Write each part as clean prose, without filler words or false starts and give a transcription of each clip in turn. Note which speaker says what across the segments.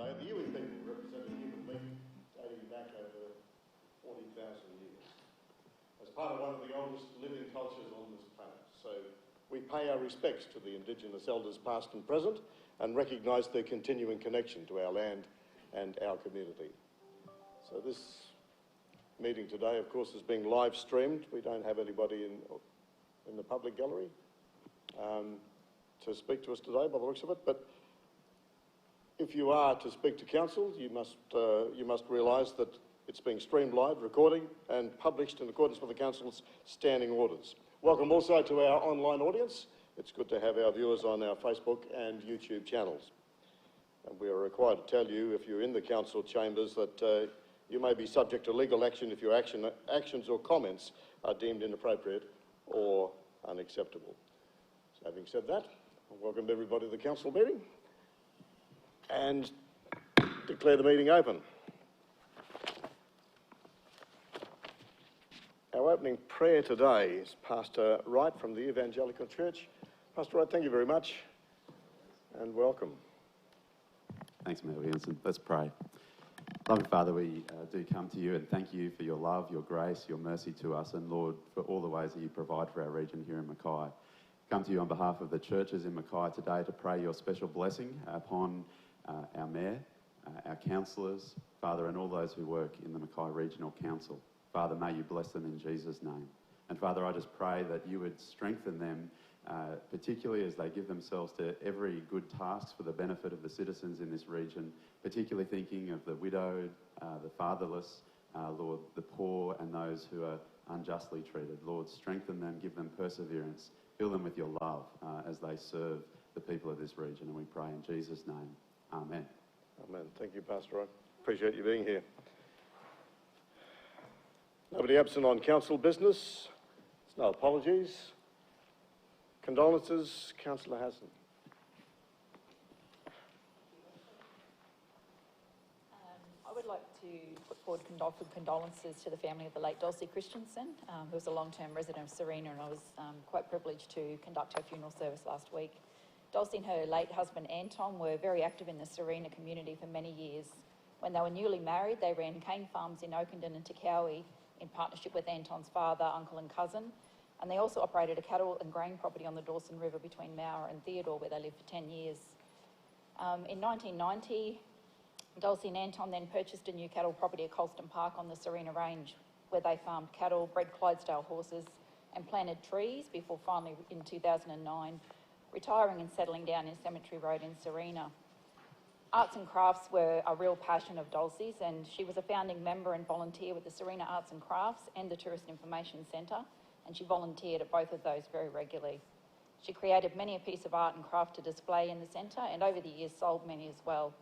Speaker 1: today, the Iwi people represent a human being dating back over 40,000 years, as part of one of the oldest living cultures on this planet. So we pay our respects to the Indigenous elders past and present and recognise their continuing connection to our land and our community. So this meeting today, of course, is being live streamed. We don't have anybody in the public gallery to speak to us today by the looks of it, but if you are to speak to council, you must realise that it's being streamed live, recording and published in accordance with the council's standing orders. Welcome also to our online audience. It's good to have our viewers on our Facebook and YouTube channels. And we are required to tell you, if you're in the council chambers, that you may be subject to legal action if your actions or comments are deemed inappropriate or unacceptable. So having said that, welcome everybody to the council meeting and declare the meeting open. Our opening prayer today is Pastor Wright from the Evangelical Church. Pastor Wright, thank you very much and welcome.
Speaker 2: Thanks, Matt Williamson. Let's pray. Loving Father, we do come to you and thank you for your love, your grace, your mercy to us, and Lord, for all the ways that you provide for our region here in Mackay. Come to you on behalf of the churches in Mackay today to pray your special blessing upon our mayor, our councillors, Father, and all those who work in the Mackay Regional Council. Father, may you bless them in Jesus' name. And Father, I just pray that you would strengthen them, particularly as they give themselves to every good task for the benefit of the citizens in this region, particularly thinking of the widowed, the fatherless, Lord, the poor and those who are unjustly treated. Lord, strengthen them, give them perseverance, fill them with your love as they serve the people of this region. And we pray in Jesus' name. Amen.
Speaker 1: Amen. Thank you, Pastor Wright. Appreciate you being here. Nobody absent on council business. There's no apologies. Condolences, Councillor Hassan.
Speaker 3: I would like to put forward condolences to the family of the late Dulcie Christensen, who was a long-term resident of Serena, and I was quite privileged to conduct her funeral service last week. Dulcie and her late husband Anton were very active in the Serena community for many years. When they were newly married, they ran cane farms in Oakenden and Takawi in partnership with Anton's father, uncle and cousin, and they also operated a cattle and grain property on the Dawson River between Mauer and Theodore, where they lived for 10 years. In 1990, Dulcie and Anton then purchased a new cattle property at Colston Park on the Serena Range, where they farmed cattle, bred Clydesdale horses and planted trees before finally, in 2009, retiring and settling down in Cemetery Road in Serena. Arts and crafts were a real passion of Dulcie's, and she was a founding member and volunteer with the Serena Arts and Crafts and the Tourist Information Centre, and she volunteered at both of those very regularly. She created many a piece of art and craft to display in the centre, and over the years sold many as well.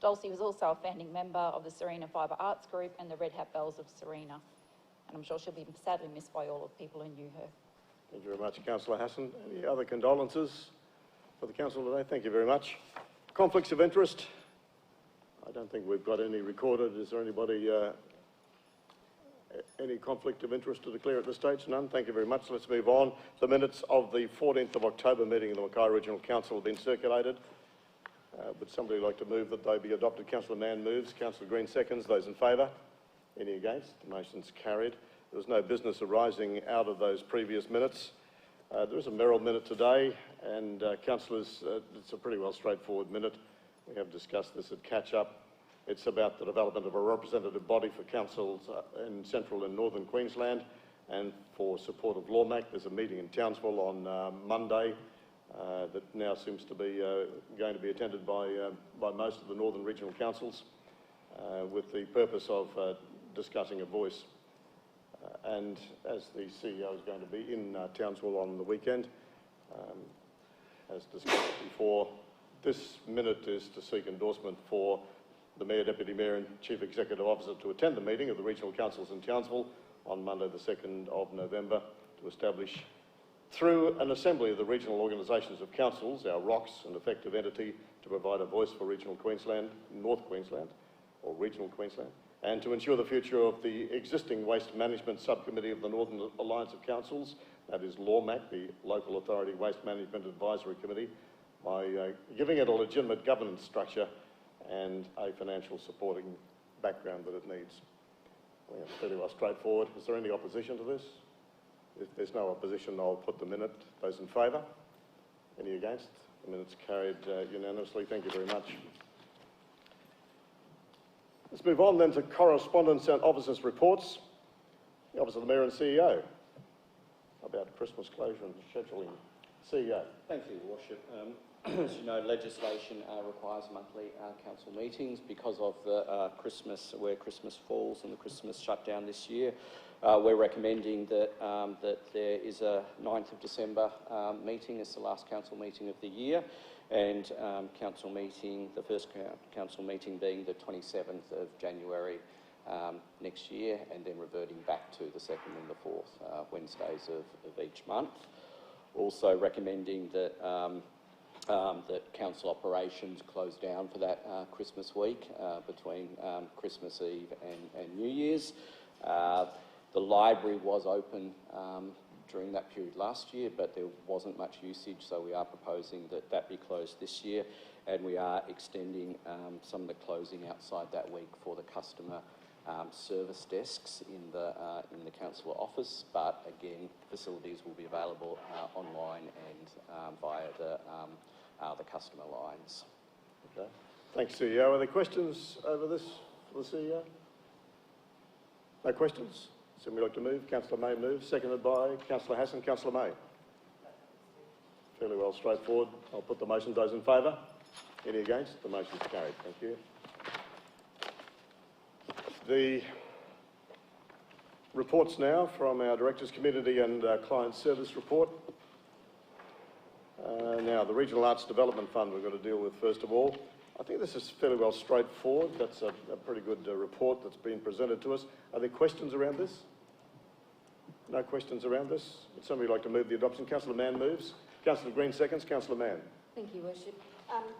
Speaker 3: Dulcie was also a founding member of the Serena Fibre Arts Group and the Red Hat Bells of Serena, and I'm sure she'll be sadly missed by all of the people who knew her.
Speaker 1: Thank you very much, Councillor Hassan. Any other condolences for the council today? Thank you very much. Conflicts of interest? I don't think we've got any recorded. Is there anybody, any conflict of interest to declare at this stage? None. Thank you very much. Let's move on. The minutes of the 14th of October meeting of the Mackay Regional Council have been circulated. Would somebody like to move that they be adopted? Councillor Mann moves. Councillor Green seconds. Those in favour? Any against? The motion's carried. There was no business arising out of those previous minutes. There is a Merrill minute today, and councillors, it's a pretty well straightforward minute. We have discussed this at catch-up. It's about the development of a representative body for councils in central and northern Queensland, and for support of LawMac. There's a meeting in Townsville on Monday that now seems to be going to be attended by most of the northern regional councils, with the purpose of discussing a voice. And as the CEO is going to be in Townsville on the weekend, as discussed before, this minute is to seek endorsement for the Mayor, Deputy Mayor and Chief Executive Officer to attend the meeting of the regional councils in Townsville on Monday the 2nd of November to establish, through an assembly of the regional organisations of councils, our ROCs, an effective entity to provide a voice for regional Queensland, North Queensland, or regional Queensland, and to ensure the future of the existing Waste Management Subcommittee of the Northern Alliance of Councils, that is LawMac, the Local Authority Waste Management Advisory Committee, by giving it a legitimate governance structure and a financial supporting background that it needs. I think it's fairly well straightforward. Is there any opposition to this? If there's no opposition, I'll put the minute. Those in favour? Any against? The minute's carried unanimously. Thank you very much. Let's move on then to correspondence and officers' reports. The Office of the Mayor and CEO about Christmas closure and scheduling. CEO.
Speaker 4: Thank you, Your Worship. As you know, legislation requires monthly council meetings because of the where Christmas falls and the Christmas shutdown this year. We're recommending that that there is a 9th of December meeting as the last council meeting of the year, and council meeting, the first council meeting being the 27th of January next year, and then reverting back to the 2nd and the 4th Wednesdays of each month. Also recommending that that council operations close down for that Christmas week between Christmas Eve and New Year's. The library was open during that period last year, but there wasn't much usage, so we are proposing that that be closed this year, and we are extending some of the closing outside that week for the customer service desks in the council office, but again, facilities will be available online and via the customer lines.
Speaker 1: Okay. Thanks, CEO. Are there questions over this for the CEO? No questions? Somebody like to move? Councillor May moves, seconded by Councillor Hassan. Councillor May. Fairly well straightforward. I'll put the motion. Those in favour? Any against? The motion is carried. Thank you. The reports now from our Directors Committee and Client Service report. Now, the Regional Arts Development Fund we've got to deal with first of all. I think this is fairly well straightforward. That's a pretty good report that's been presented to us. Are there questions around this? No questions around this? Would somebody like to move the adoption? Councillor Mann moves. Councillor Green seconds. Councillor Mann.
Speaker 5: Thank you, Worship.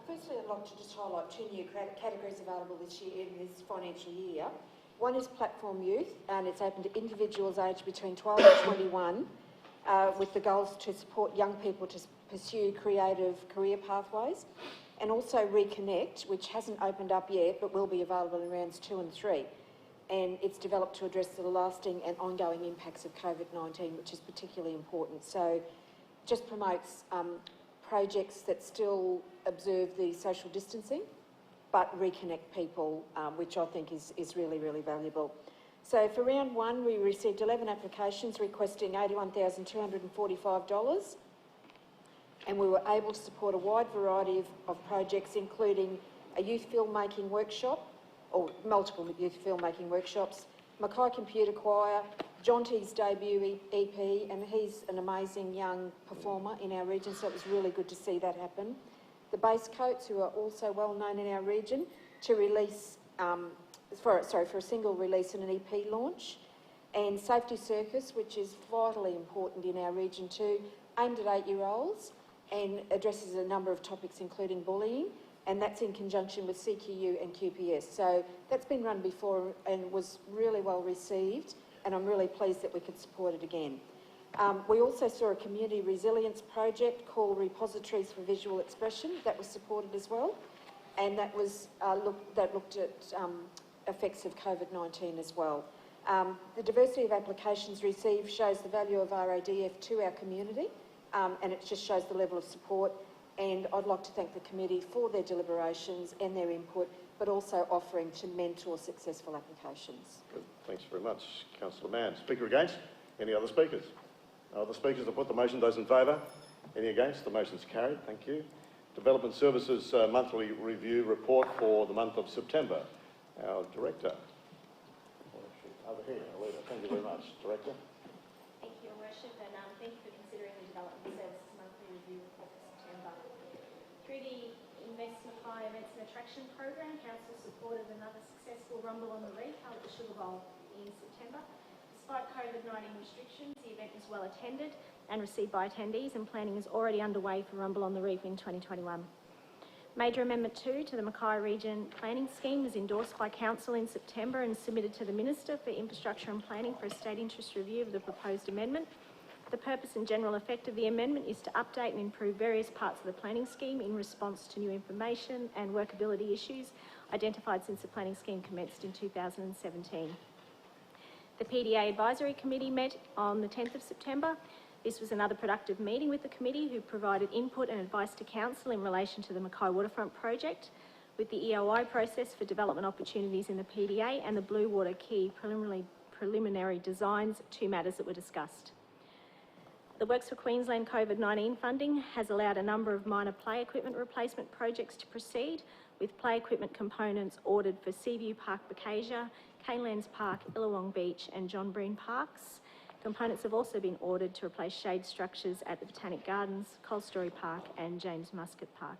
Speaker 5: Firstly, I'd like to just highlight two new categories available this year, in this financial year. One is Platform Youth, and it's open to individuals aged between 12 and 21, with the goals to support young people to pursue creative career pathways, and also Reconnect, which hasn't opened up yet, but will be available in rounds 2 and 3. And it's developed to address the lasting and ongoing impacts of COVID-19, which is particularly important. So just promotes projects that still observe the social distancing, but reconnect people, which I think is really, really valuable. So for round 1, we received 11 applications requesting $81,245, and we were able to support a wide variety of projects, including a youth filmmaking workshop, or multiple youth filmmaking workshops, Mackay Computer Choir, Jonty's debut EP, and he's an amazing young performer in our region, so it was really good to see that happen. The Bass Coats, who are also well known in our region, to release, for a single release and an EP launch. And Safety Circus, which is vitally important in our region too, aimed at 8-year-olds and addresses a number of topics including bullying, and that's in conjunction with CQU and QPS. So that's been run before and was really well received, and I'm really pleased that we could support it again. We also saw a community resilience project called Repositories for Visual Expression that was supported as well, and that was looked at effects of COVID-19 as well. The diversity of applications received shows the value of RADF to our community, and it just shows the level of support. And I'd like to thank the committee for their deliberations and their input, but also offering to mentor successful applications.
Speaker 1: Good. Thanks very much, Councillor Mann. Speaker against? Any other speakers? No other speakers to put the motion. Those in favour? Any against? The motion's carried. Thank you. Development Services monthly review report for the month of September. Our Director. Over here, Alita. Thank you very much, Director.
Speaker 6: Thank you, Your Worship, and thank you for considering the Development Services monthly review report for September. Through the Invest Mackay Events and Attraction Program, Council supported another successful Rumble on the Reef held at the Sugar Bowl in September. Despite COVID-19 restrictions, the event was well attended and received by attendees, and planning is already underway for Rumble on the Reef in 2021. Major Amendment 2 to the Mackay Region Planning Scheme was endorsed by Council in September and submitted to the Minister for Infrastructure and Planning for a state interest review of the proposed amendment. The purpose and general effect of the amendment is to update and improve various parts of the planning scheme in response to new information and workability issues identified since the planning scheme commenced in 2017. The PDA Advisory Committee met on the 10th of September. This was another productive meeting with the committee, who provided input and advice to Council in relation to the Mackay Waterfront project, with the EOI process for development opportunities in the PDA and the Blue Water Quay preliminary designs, two matters that were discussed. The Works for Queensland COVID-19 funding has allowed a number of minor play equipment replacement projects to proceed, with play equipment components ordered for Seaview Park, Bacasia, Canelands Park, Illawong Beach and John Breen Parks. Components have also been ordered to replace shade structures at the Botanic Gardens, Colstory Park and James Muscat Park.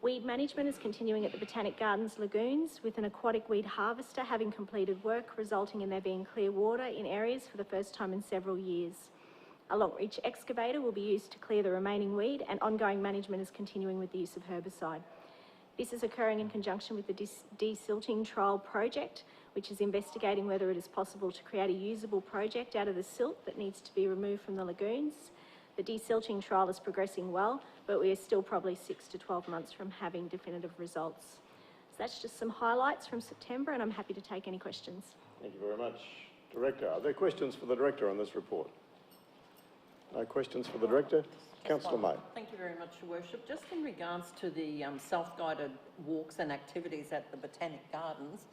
Speaker 6: Weed management is continuing at the Botanic Gardens lagoons, with an aquatic weed harvester having completed work, resulting in there being clear water in areas for the first time in several years. A long reach excavator will be used to clear the remaining weed, and ongoing management is continuing with the use of herbicide. This is occurring in conjunction with the desilting trial project, which is investigating whether it is possible to create a usable project out of the silt that needs to be removed from the lagoons. The desilting trial is progressing well, but we are still probably 6 to 12 months from having definitive results. So that's just some highlights from September, and I'm happy to take any questions.
Speaker 1: Thank you very much. Director, are there questions for the Director on this report? No questions for the Director? Councillor May.
Speaker 7: Thank you very much, Your Worship. Just in regards to the self-guided walks and activities at the Botanic Gardens,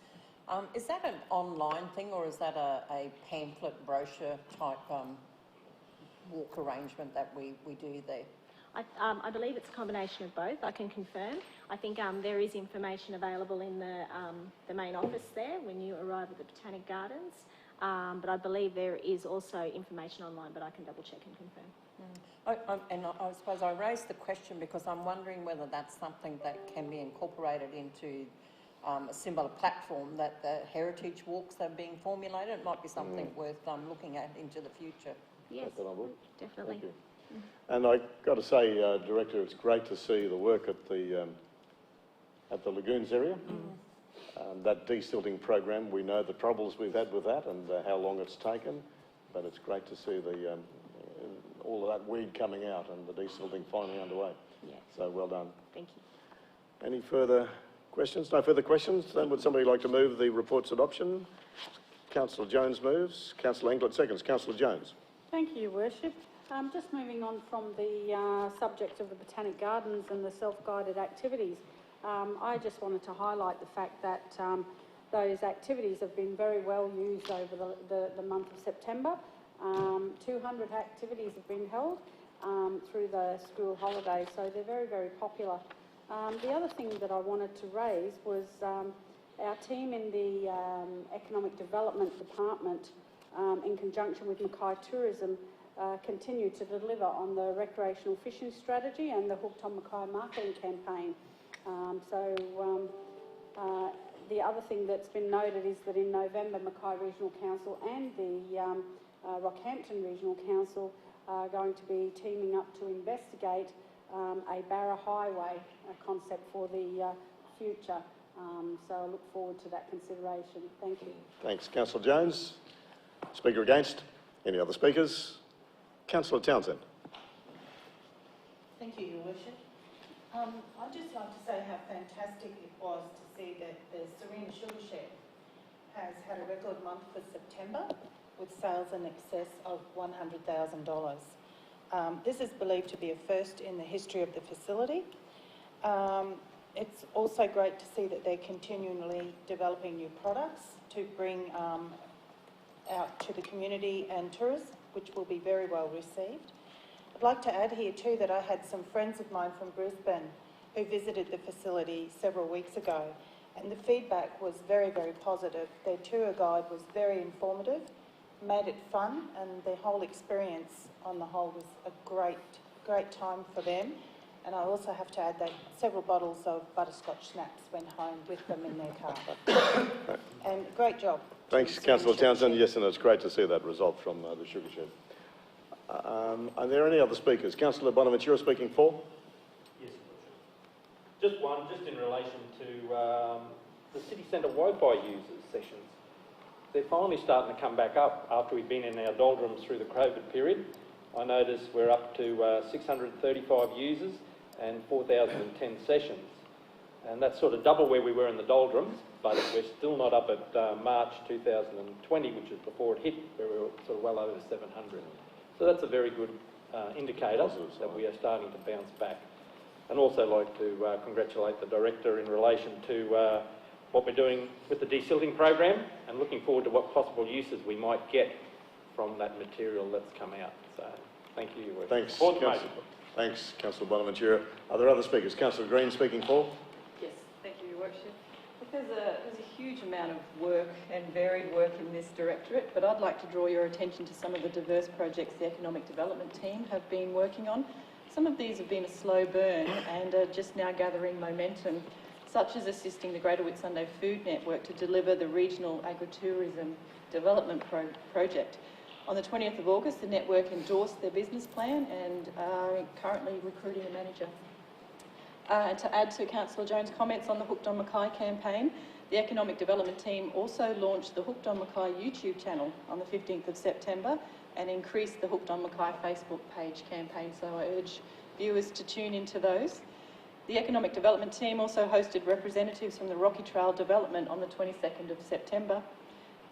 Speaker 7: is that an online thing, or is that a pamphlet brochure type walk arrangement that we do there?
Speaker 6: I believe it's a combination of both. I can confirm. I think there is information available in the main office there when you arrive at the Botanic Gardens. But I believe there is also information online, but I can double check and confirm.
Speaker 7: I suppose I raised the question because I'm wondering whether that's something that can be incorporated into a similar platform that the heritage walks are being formulated. It might be something worth looking at into the future.
Speaker 6: Yes, definitely.
Speaker 1: Thank you. And I got to say, Director, it's great to see the work at the lagoons area. That desilting program, we know the troubles we've had with that and how long it's taken, but it's great to see the all of that weed coming out and the desilting finally underway.
Speaker 6: Yeah.
Speaker 1: So well done.
Speaker 6: Thank you.
Speaker 1: Any further questions? No further questions? Then would somebody like to move the report's adoption? Councillor Jones moves. Councillor Englert seconds. Councillor Jones.
Speaker 8: Thank you, Your Worship. Just moving on from the subject of the Botanic Gardens and the self-guided activities, I just wanted to highlight the fact that those activities have been very well used over the month of September. 200 activities have been held through the school holidays, so they're very, very popular. The other thing that I wanted to raise was our team in the Economic Development Department, in conjunction with Mackay Tourism, continue to deliver on the recreational fishing strategy and the Hooked on Mackay marketing campaign. The other thing that's been noted is that in November, Mackay Regional Council and the Rockhampton Regional Council are going to be teaming up to investigate a Barra Highway concept for the future. So I look forward to that consideration. Thank you.
Speaker 1: Thanks. Councillor Jones. Speaker against? Any other speakers? Councillor Townsend.
Speaker 9: Thank you, Your Worship. I'd just like to say how fantastic it was to see that the Serena Sugar Shed has had a record month for September with sales in excess of $100,000. This is believed to be a first in the history of the facility. It's also great to see that they're continually developing new products to bring out to the community and tourists, which will be very well received. I'd like to add here too that I had some friends of mine from Brisbane who visited the facility several weeks ago, and the feedback was very, very positive. Their tour guide was very informative, made it fun, and the whole experience on the whole was a great time for them. And I also have to add that several bottles of butterscotch snaps went home with them in their car. And great job.
Speaker 1: Thanks, Councillor Townsend. Yes, and it's great to see that result from the Sugar Shed. Are there any other speakers? Councillor Bonaventura speaking for?
Speaker 10: Yes, just one, just in relation to the city centre Wi-Fi users sessions.
Speaker 11: they're finally starting to come back up after we've been in our doldrums through the COVID period. I noticed we're up to 635 users and 4,010 sessions. And that's sort of double where we were in the doldrums, but we're still not up at March 2020, which is before it hit, where we were sort of well over 700. So that's a very good indicator that we are starting to bounce back. And also like to congratulate the Director in relation to what we're doing with the desilting program and looking forward to what possible uses we might get from that material that's come out. So thank you, Your Worship.
Speaker 1: Thanks, Councillor Bonaventura. Are there other speakers? Councillor Green speaking for?
Speaker 12: Yes, thank you, Your Worship. There's a huge amount of work and varied work in this directorate, but I'd like to draw your attention to some of the diverse projects the Economic Development team have been working on. Some of these have been a slow burn and are just now gathering momentum, such as assisting the Greater Whitsunday Food Network to deliver the Regional Agritourism Development Project. On the 20th of August, the network endorsed their business plan and are currently recruiting a manager. And to add to Councillor Jones' comments on the Hooked on Mackay campaign, the Economic Development team also launched the Hooked on Mackay YouTube channel on the 15th of September and increased the Hooked on Mackay Facebook page campaign, so I urge viewers to tune into those. The Economic Development team also hosted representatives from the Rocky Trail Development on the 22nd of September.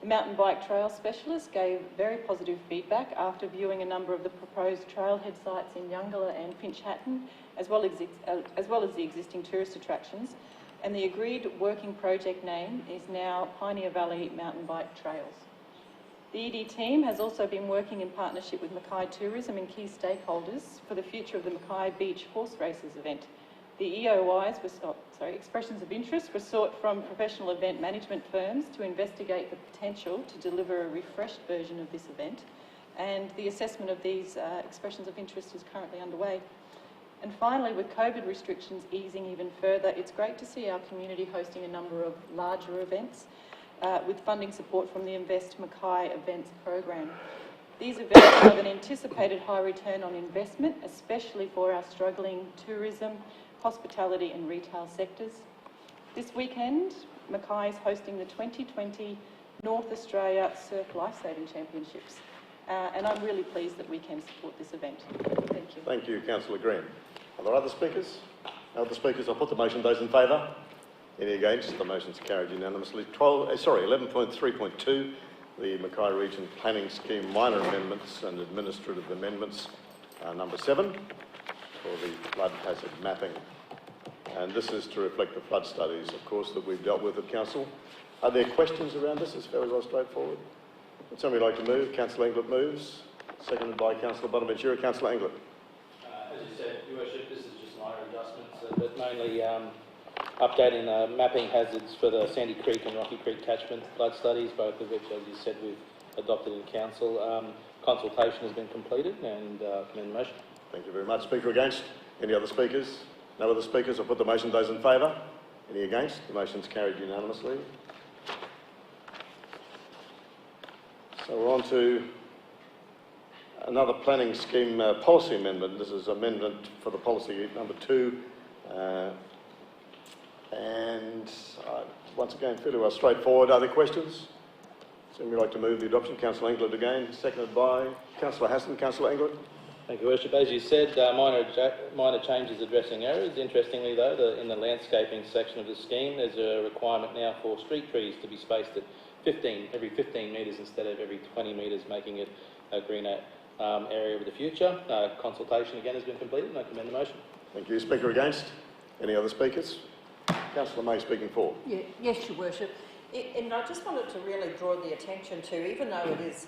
Speaker 12: The mountain bike trail specialist gave very positive feedback after viewing a number of the proposed trailhead sites in Youngalla and Finch Hatton, as well as the existing tourist attractions, and the agreed working project name is now Pioneer Valley Mountain Bike Trails. The ED team has also been working in partnership with Mackay Tourism and key stakeholders for the future of the Mackay Beach Horse Races event. The EOIs expressions of interest were sought from professional event management firms to investigate the potential to deliver a refreshed version of this event, and the assessment of these expressions of interest is currently underway. And finally, with COVID restrictions easing even further, it's great to see our community hosting a number of larger events with funding support from the Invest Mackay Events program. These events have an anticipated high return on investment, especially for our struggling tourism, hospitality and retail sectors. This weekend, Mackay is hosting the 2020 North Australia Surf Lifesaving Championships, and I'm really pleased that we can support this event. Thank you.
Speaker 1: Thank you, Councillor Green. Are there other speakers? No other speakers? I'll put the motion. Those in favour? Any against? The motion's carried unanimously. 11.3.2, the Mackay Region Planning Scheme minor amendments and administrative amendments, number 7, for the flood hazard mapping. And this is to reflect the flood studies, of course, that we've dealt with at Council. Are there questions around this? It's fairly well straightforward. Would somebody like to move? Councillor Englert moves. Seconded by Councillor Bonaventura. Councillor Englert.
Speaker 4: As you said, Your Worship, this is just minor adjustments, but mainly updating mapping hazards for the Sandy Creek and Rocky Creek catchment flood studies, both of which, as you said, we've adopted in Council. Consultation has been completed and commend the motion.
Speaker 1: Thank you very much. Speaker against? Any other speakers? No other speakers? I'll put the motion. Those in favour? Any against? The motion's carried unanimously. So we're on to another planning scheme policy amendment. This is amendment for the policy number 2. Once again, fairly well straightforward. Are there questions? Somebody like to move the adoption? Councillor Englert again, seconded by Councillor Hassan. Councillor Englert.
Speaker 4: Thank you, Worship. As you said, minor changes addressing errors. Interestingly, though, in the landscaping section of the scheme, there's a requirement now for street trees to be spaced at every 15 metres instead of every 20 metres, making it a greener area of the future. Consultation again has been completed, and I commend the motion.
Speaker 1: Thank you. Speaker against? Any other speakers? Councillor May speaking for.
Speaker 7: Yeah, yes, Your Worship. And I just wanted to really draw the attention to, even though it is,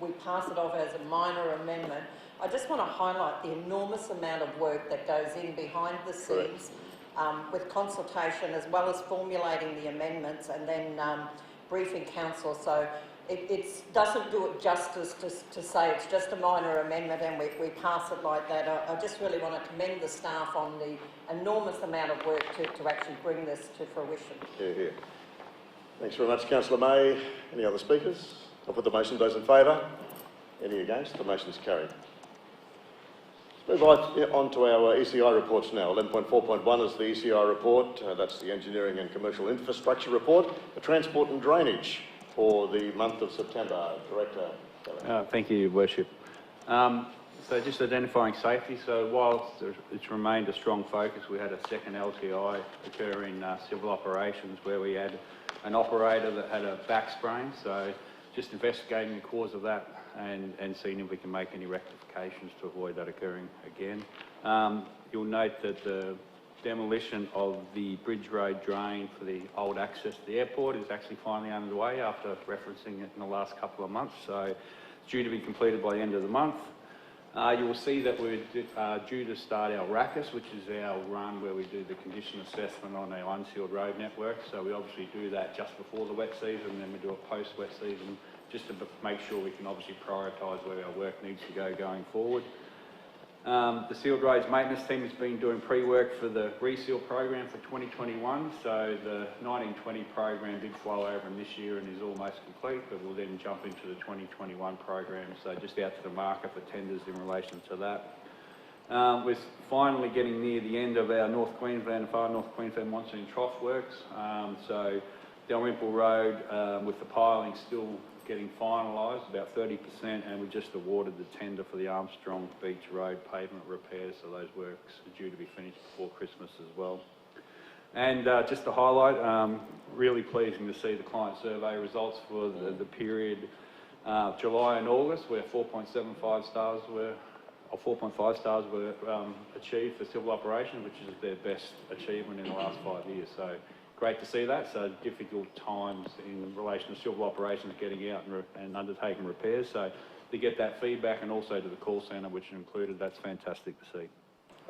Speaker 7: we pass it off as a minor amendment, I just want to highlight the enormous amount of work that goes in behind the scenes with consultation, as well as formulating the amendments and then briefing council. So it doesn't do it justice to say it's just a minor amendment and we pass it like that. I just really want to commend the staff on the enormous amount of work to actually bring this to fruition.
Speaker 1: Hear, hear. Thanks very much, Councillor May. Any other speakers? I'll put the motion. Those in favour? Any against? The motion is carried. Let's move on to our ECI reports now. 11.4.1 is the ECI report. That's the Engineering and Commercial Infrastructure report. The Transport and Drainage for the month of September. Director Kelly.
Speaker 13: Thank you, Your Worship. So just identifying safety. So whilst it's remained a strong focus, we had a second LTI occur in civil operations where we had an operator that had a back sprain. So just investigating the cause of that and seeing if we can make any rectifications to avoid that occurring again. You'll note that the demolition of the Bridge Road drain for the old access to the airport is actually finally underway after referencing it in the last couple of months. So it's due to be completed by the end of the month. You will see that we're due to start our RACUS, which is our run where we do the condition assessment on our unsealed road network. So we obviously do that just before the wet season, and then we do a post-wet season just to make sure we can obviously prioritise where our work needs to go going forward. The sealed roads maintenance team has been doing pre-work for the reseal program for 2021. So the 1920 program did flow over in this year and is almost complete, but we'll then jump into the 2021 program. So just out to the market for tenders in relation to that. We're finally getting near the end of our North Queensland and Far North Queensland monsoon trough works. So Dalrymple Road with the piling still getting finalised, about 30%, and we just awarded the tender for the Armstrong Beach Road pavement repairs, so those works are due to be finished before Christmas as well. And just to highlight, really pleasing to see the client survey results for the period July and August, where 4.75 stars were, or 4.5 stars were achieved for civil operations, which is their best achievement in the last 5 years. So great to see that. So difficult times in relation to civil operations getting out and undertaking repairs. So to get that feedback and also to the call centre, which included, that's fantastic to see.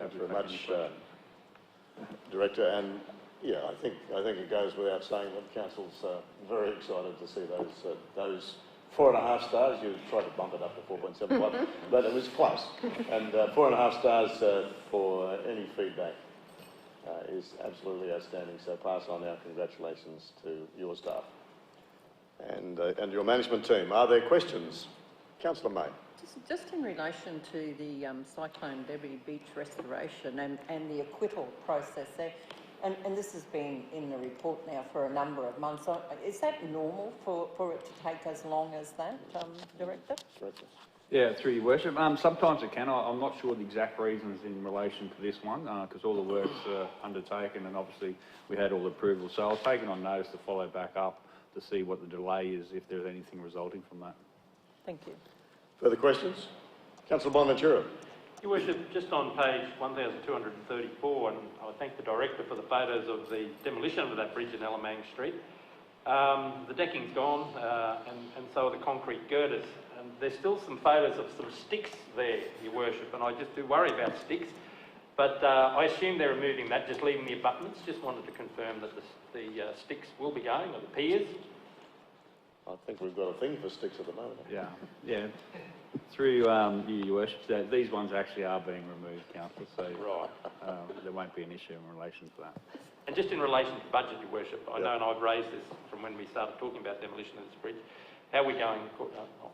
Speaker 1: Thanks very much, Director. And yeah, I think it goes without saying that Council's very excited to see those 4.5 stars. You tried to bump it up to 4.75, but it was close. And 4.5 stars for any feedback is absolutely outstanding. So pass on our congratulations to your staff and your management team. Are there questions? Councillor May.
Speaker 7: Just in relation to the Cyclone Debbie beach restoration and the acquittal process there, and this has been in the report now for a number of months. So is that normal for it to take as long as that, Director?
Speaker 13: Yeah, through your worship. Sometimes it can. I'm not sure the exact reasons in relation to this one, because all the work's undertaken and obviously we had all the approvals. So I was taken on notice to follow back up to see what the delay is, if there's anything resulting from that.
Speaker 7: Thank you.
Speaker 1: Further questions? Councillor Bonaventura.
Speaker 10: Your Worship, just on page 1234, and I thank the Director for the photos of the demolition of that bridge in Alamang Street. The decking's gone, and so are the concrete girders. And there's still some photos of sort of sticks there, Your Worship, and I just do worry about sticks. But I assume they're removing that, just leaving the abutments. Just wanted to confirm that the sticks will be going, or the piers.
Speaker 1: I think we've got a thing for sticks at the moment.
Speaker 13: Yeah. Through your worship, these ones actually are being removed, Councillor, so there won't be an issue in relation to that.
Speaker 10: And just in relation to budget, Your Worship, I know, and I've raised this from when we started talking about demolition of this bridge. How are we going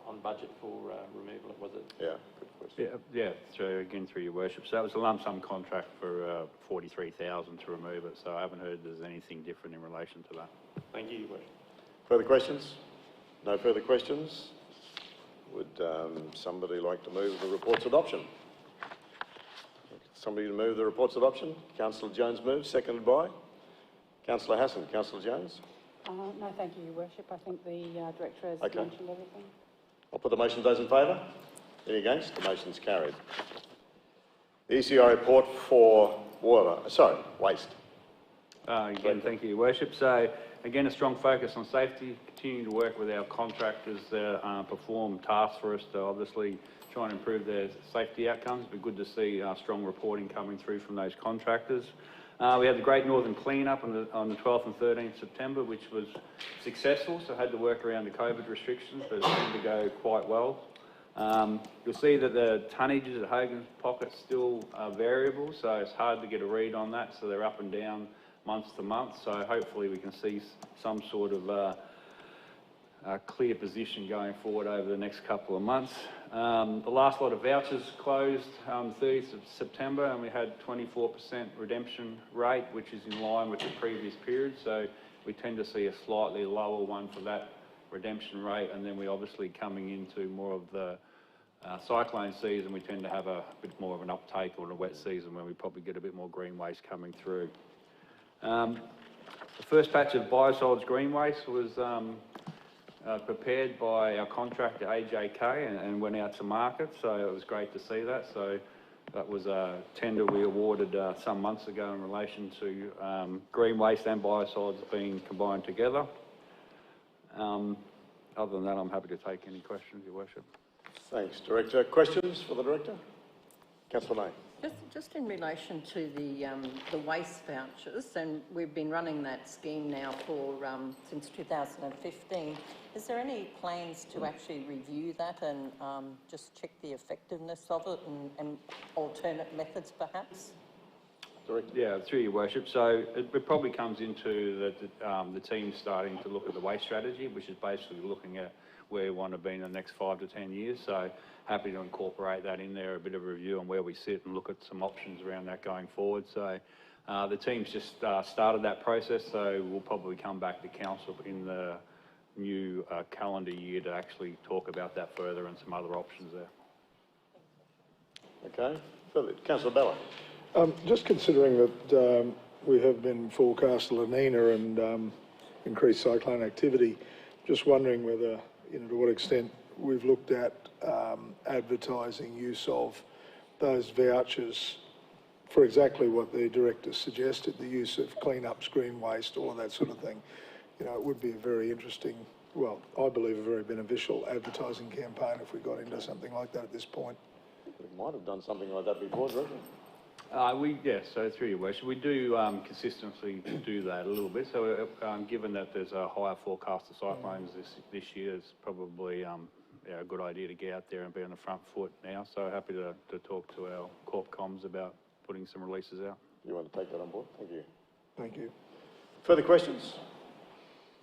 Speaker 10: on budget for removal? Was it?
Speaker 1: Yeah, good question.
Speaker 13: Yeah. So again, through your worship, so it was a lump sum contract for 43,000 to remove it. So I haven't heard there's anything different in relation to that.
Speaker 10: Thank you, Your Worship.
Speaker 1: Further questions? No further questions? Would somebody like to move the report's adoption? Somebody to move the report's adoption? Councillor Jones moves, seconded by Councillor Hassan. Councillor Jones?
Speaker 8: No, thank you, Your Worship. I think the Director has mentioned everything.
Speaker 1: I'll put the motion. Those in favour? Any against? The motion's carried. The ECI report for waste.
Speaker 13: Again, thank you, Your Worship. So again, a strong focus on safety, continue to work with our contractors that perform tasks for us to obviously try and improve their safety outcomes. It'd be good to see strong reporting coming through from those contractors. We had the Great Northern Clean-up on the 12th and 13th September, which was successful, so had to work around the COVID restrictions, but it seemed to go quite well. You'll see that the tonnages at Hogan's Pocket still are variable, so it's hard to get a read on that, so they're up and down month to month, so hopefully we can see some sort of a clear position going forward over the next couple of months. The last lot of vouchers closed 30th of September, and we had 24% redemption rate, which is in line with the previous period, so we tend to see a slightly lower one for that redemption rate, and then we're obviously coming into more of the cyclone season. We tend to have a bit more of an uptake, or a wet season where we probably get a bit more green waste coming through. The first batch of biosolids green waste was prepared by our contractor AJK and went out to market, so it was great to see that. So that was a tender we awarded some months ago in relation to green waste and biosolids being combined together. Other than that, I'm happy to take any questions, Your Worship.
Speaker 1: Thanks, Director. Questions for the Director? Councillor May.
Speaker 7: Just in relation to the waste vouchers, and we've been running that scheme now for since 2015. Is there any plans to actually review that and just check the effectiveness of it and alternate methods, perhaps?
Speaker 1: Director.
Speaker 13: Yeah, through Your Worship. So it probably comes into the team starting to look at the waste strategy, which is basically looking at where we want to be in the next 5 to 10 years. So happy to incorporate that in there, a bit of a review on where we sit and look at some options around that going forward. So the team's just started that process, so we'll probably come back to council in the new calendar year to actually talk about that further and some other options there.
Speaker 1: Okay. Councillor Ballard.
Speaker 14: Just considering that we have been forecast La Nina and increased cyclone activity, just wondering whether, to what extent we've looked at advertising use of those vouchers for exactly what the Director suggested, the use of clean-ups, green waste, all of that sort of thing. It would be a very interesting, well, I believe a very beneficial advertising campaign if we got into something like that at this point.
Speaker 1: We might have done something like that before, Director.
Speaker 13: So through Your Worship, we do consistently do that a little bit. So given that there's a higher forecast of cyclones this year, it's probably a good idea to get out there and be on the front foot now. So happy to talk to our Corp Comms about putting some releases out.
Speaker 1: You want to take that on board? Thank you.
Speaker 14: Thank you.
Speaker 1: Further questions?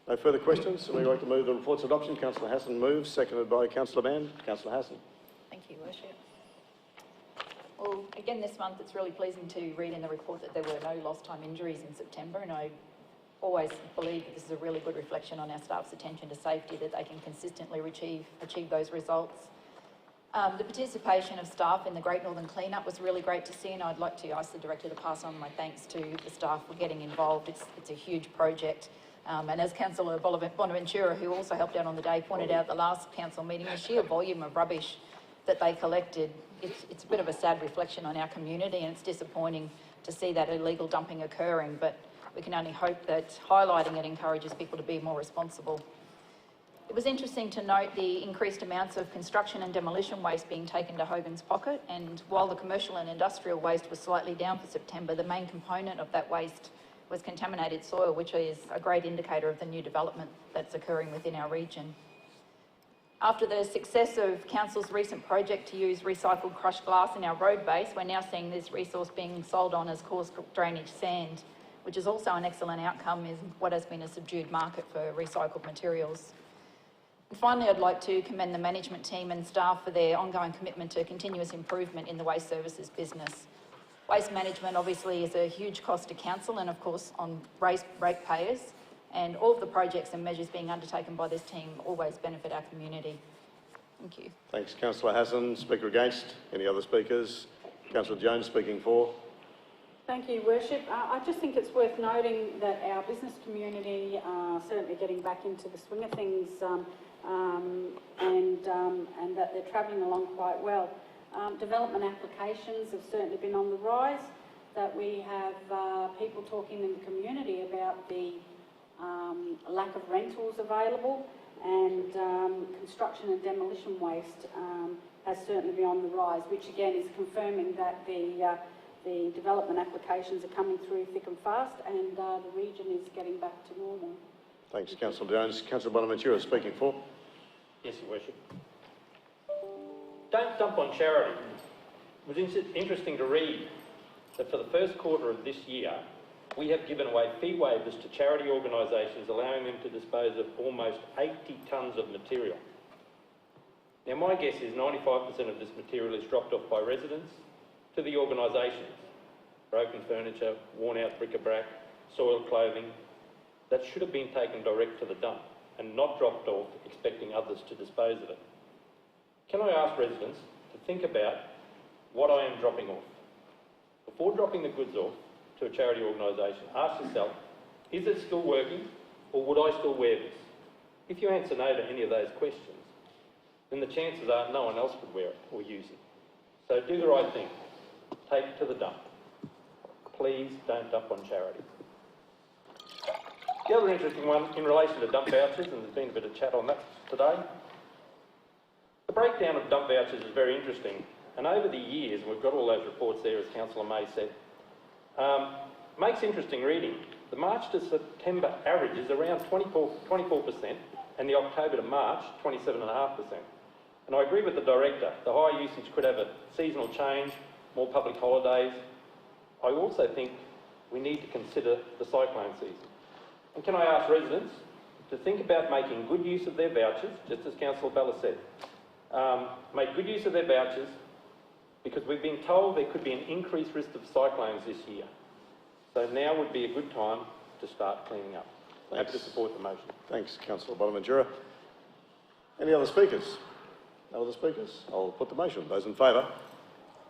Speaker 1: No further questions? So we'd like to move the report's adoption. Councillor Hassan moves, seconded by Councillor Mann. Councillor Hassan.
Speaker 3: Thank you, Worship. Well, again this month it's really pleasing to read in the report that there were no lost time injuries in September, and I always believe that this is a really good reflection on our staff's attention to safety, that they can consistently achieve those results. The participation of staff in the Great Northern Cleanup was really great to see, and I'd like to ask the Director to pass on my thanks to the staff for getting involved. It's a huge project. And as Councillor Bonaventura, who also helped out on the day, pointed out at the last council meeting, the sheer volume of rubbish that they collected, it's a bit of a sad reflection on our community, and it's disappointing to see that illegal dumping occurring, but we can only hope that highlighting it encourages people to be more responsible. It was interesting to note the increased amounts of construction and demolition waste being taken to Hogan's Pocket, and while the commercial and industrial waste was slightly down for September, the main component of that waste was contaminated soil, which is a great indicator of the new development that's occurring within our region. After the success of Council's recent project to use recycled crushed glass in our road base, we're now seeing this resource being sold on as coarse drainage sand, which is also an excellent outcome in what has been a subdued market for recycled materials. And finally, I'd like to commend the management team and staff for their ongoing commitment to continuous improvement in the waste services business. Waste management obviously is a huge cost to council and of course on ratepayers, and all of the projects and measures being undertaken by this team always benefit our community. Thank you.
Speaker 1: Thanks, Councillor Hassan. Speaker against? Any other speakers? Councillor Jones speaking for.
Speaker 8: Thank you, Worship. I just think it's worth noting that our business community are certainly getting back into the swing of things and that they're travelling along quite well. Development applications have certainly been on the rise, that we have people talking in the community about the lack of rentals available, and construction and demolition waste has certainly been on the rise, which again is confirming that the development applications are coming through thick and fast, and the region is getting back to normal.
Speaker 1: Thanks, Councillor Jones. Councillor Bonaventura speaking for.
Speaker 10: Yes, Your Worship. Don't dump on charity. It was interesting to read that for the first quarter of this year, we have given away fee waivers to charity organisations, allowing them to dispose of almost 80 tonnes of material. Now, my guess is 95% of this material is dropped off by residents to the organisations. Broken furniture, worn out bric-a-brac, soiled clothing, that should have been taken direct to the dump. and not dropped off expecting others to dispose of it. Can I ask residents to think about what I am dropping off? Before dropping the goods off to a charity organisation, ask yourself, is it still working or would I still wear this? If you answer no to any of those questions, then the chances are no one else would wear it or use it. So do the right thing. Take it to the dump. Please don't dump on charity. The other interesting one in relation to dump vouchers, and there's been a bit of chat on that today. The breakdown of dump vouchers is very interesting, and over the years, and we've got all those reports there, as Councillor May said, makes interesting reading. The March to September average is around 24%, and the October to March, 27.5%. And I agree with the Director, the higher usage could have a seasonal change, more public holidays. I also think we need to consider the cyclone season. And can I ask residents to think about making good use of their vouchers, just as Councillor Bella said. Make good use of their vouchers, because we've been told there could be an increased risk of cyclones this year. So now would be a good time to start cleaning up. Happy to support the motion.
Speaker 1: Thanks, Councillor Bonaventura. Any other speakers? No other speakers? I'll put the motion. Those in favour?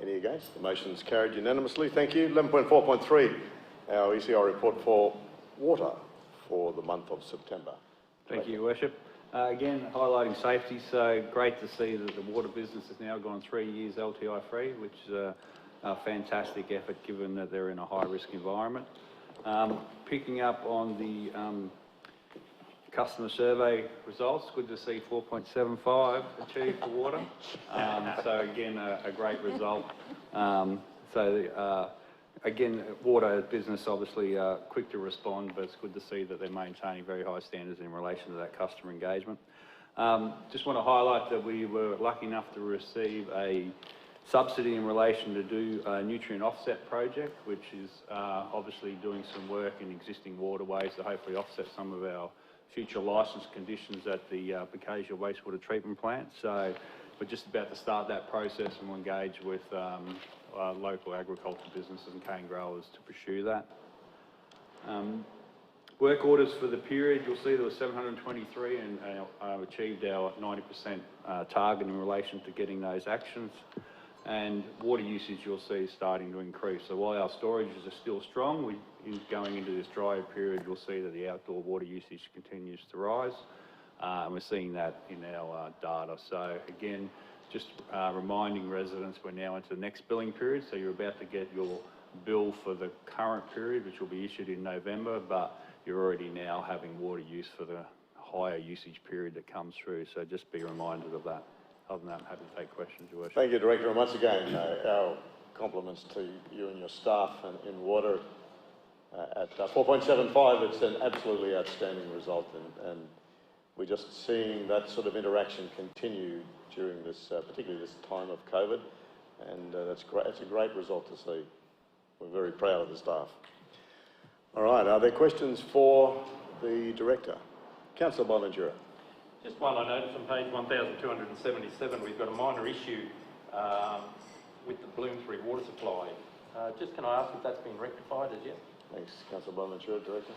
Speaker 1: Any against? The motion is carried unanimously. Thank you. 11.4.3, our ECR report for water for the month of September.
Speaker 13: Thank you, Your Worship. Again, highlighting safety, so great to see that the water business has now gone 3 years LTI free, which is a fantastic effort given that they're in a high risk environment. Picking up on the customer survey results, good to see 4.75 achieved for water. So again, a great result. Again, water business obviously quick to respond, but it's good to see that they're maintaining very high standards in relation to that customer engagement. Just want to highlight that we were lucky enough to receive a subsidy in relation to do a nutrient offset project, which is obviously doing some work in existing waterways to hopefully offset some of our future licence conditions at the Mackay wastewater treatment plant. So we're just about to start that process and we'll engage with local agriculture businesses and cane growers to pursue that. Work orders for the period, you'll see there were 723 and achieved our 90% target in relation to getting those actions. And water usage you'll see is starting to increase. So while our storages are still strong, going into this drier period, you'll see that the outdoor water usage continues to rise. And we're seeing that in our data. So again, just reminding residents we're now into the next billing period, so you're about to get your bill for the current period, which will be issued in November, but you're already now having water use for the higher usage period that comes through, so just be reminded of that. Other than that, I'm happy to take questions, Your Worship.
Speaker 1: Thank you, Director, and once again, our compliments to you and your staff in water. At 4.75, it's an absolutely outstanding result, and we're just seeing that sort of interaction continue during this, particularly this time of COVID, and that's great. It's a great result to see. We're very proud of the staff. All right, are there questions for the Director? Councillor Bonaventura.
Speaker 10: Just one I noticed on page 1277, we've got a minor issue with the Bloomsbury water supply. Just can I ask if that's been rectified as yet?
Speaker 1: Thanks, Councillor Bonaventura. Director.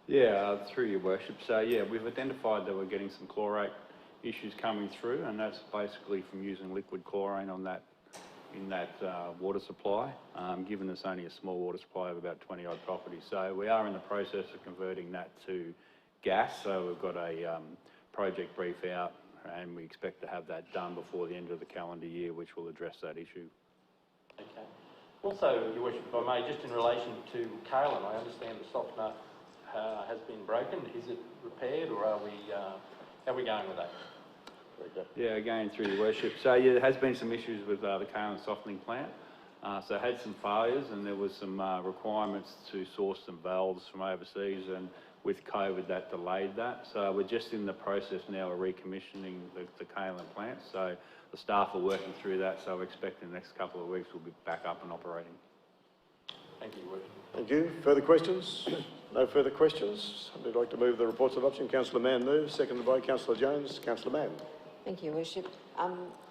Speaker 13: Yeah, through Your Worship. So yeah, we've identified that we're getting some chlorate issues coming through, and that's basically from using liquid chlorine on that in that water supply, given it's only a small water supply of about 20 odd properties. So we are in the process of converting that to gas. So we've got a project brief out, and we expect to have that done before the end of the calendar year, which will address that issue.
Speaker 10: Okay. Also, Your Worship, if I may, just in relation to kaolin, I understand the soft nut has been broken. Is it repaired, or are we going with that?
Speaker 13: Yeah, again, through Your Worship. So yeah, there has been some issues with the kaolin softening plant. So it had some failures, and there was some requirements to source some valves from overseas, and with COVID that delayed that. So we're just in the process now of recommissioning the kaolin plant. So the staff are working through that, so we expect in the next couple of weeks we'll be back up and operating.
Speaker 10: Thank you, Your Worship.
Speaker 1: Thank you. Further questions? No further questions. I'd like to move the reports of adoption. Councillor Mann moves, seconded by Councillor Jones. Councillor Mann.
Speaker 5: Thank you, Your Worship.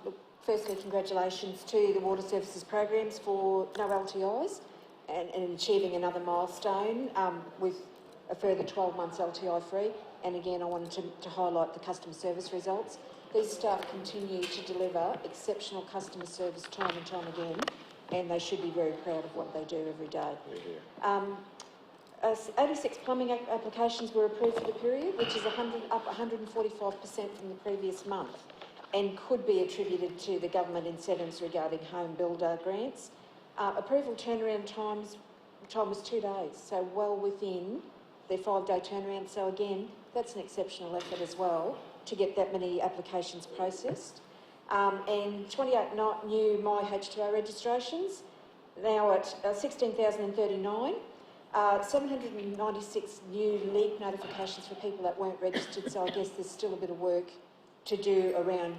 Speaker 5: Look, firstly, congratulations to the Water Services programs for no LTIs and achieving another milestone with a further 12 months LTI free. And again, I wanted to highlight the customer service results. These staff continue to deliver exceptional customer service time and time again, and they should be very proud of what they do every day. 86 plumbing applications were approved for the period, which is up 145% from the previous month, and could be attributed to the government incentives regarding home builder grants. Approval turnaround time was 2 days, so well within their 5-day turnaround. So again, that's an exceptional effort as well to get that many applications processed. And 28 new My H2O registrations, now at 16,039. 796 new leak notifications for people that weren't registered, so I guess there's still a bit of work to do around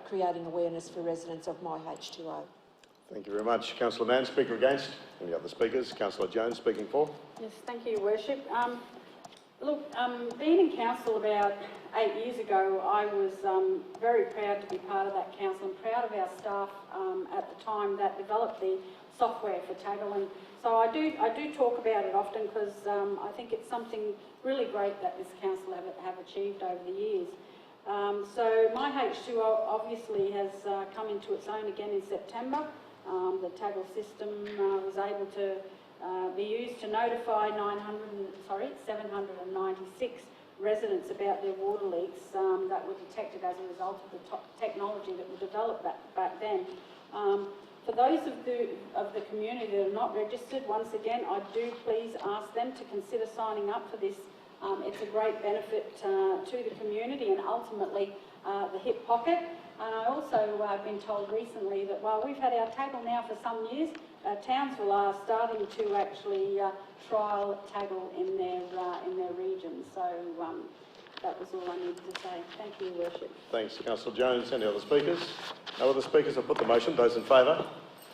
Speaker 5: creating awareness for residents of My H2O.
Speaker 1: Thank you very much. Councillor Mann, speaker against. Any other speakers? Councillor Jones, speaking for.
Speaker 8: Yes, thank you, Worship. Being in council about 8 years ago, I was very proud to be part of that council and proud of our staff at the time that developed the software for Taggle. And so I do talk about it often because I think it's something really great that this council have achieved over the years. So My H2O obviously has come into its own again in September. The Taggle system was able to be used to notify 796 residents about their water leaks that were detected as a result of the technology that was developed back then. For those of the community that are not registered, once again, I do please ask them to consider signing up for this. It's a great benefit to the community and ultimately the hip pocket. And I also have been told recently that while we've had our Taggle now for some years, Townsville are starting to actually trial Taggle in their region. So that was all I needed to say. Thank you, Your Worship.
Speaker 1: Thanks, Councillor Jones. Any other speakers? No other speakers. I'll put the motion. Those in favour?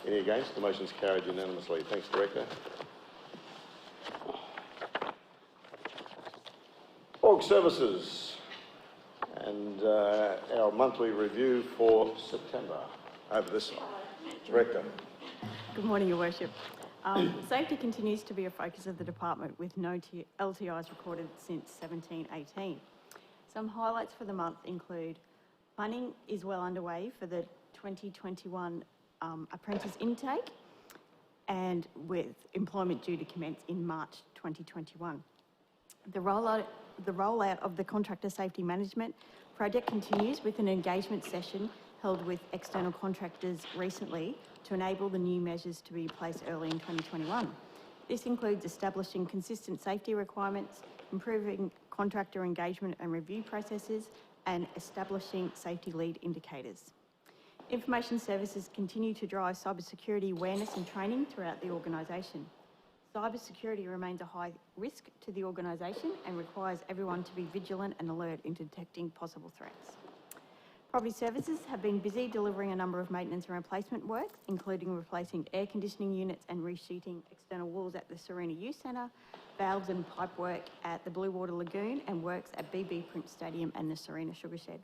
Speaker 1: Any against? The motion's carried unanimously. Thanks, Director. Org Services and our monthly review for September. Over this side. Director.
Speaker 15: Good morning, Your Worship. Safety continues to be a focus of the department with no LTIs recorded since 1718. Some highlights for the month include planning is well underway for the 2021 apprentice intake and with employment due to commence in March 2021. The rollout of the contractor safety management project continues with an engagement session held with external contractors recently to enable the new measures to be placed early in 2021. This includes establishing consistent safety requirements, improving contractor engagement and review processes, and establishing safety lead indicators. Information services continue to drive cybersecurity awareness and training throughout the organisation. Cybersecurity remains a high risk to the organisation and requires everyone to be vigilant and alert in detecting possible threats. Property services have been busy delivering a number of maintenance and replacement works, including replacing air conditioning units and resheeting external walls at the Serena Youth Centre, valves and pipe work at the Blue Water Lagoon, and works at BB Print Stadium and the Serena Sugar Shed.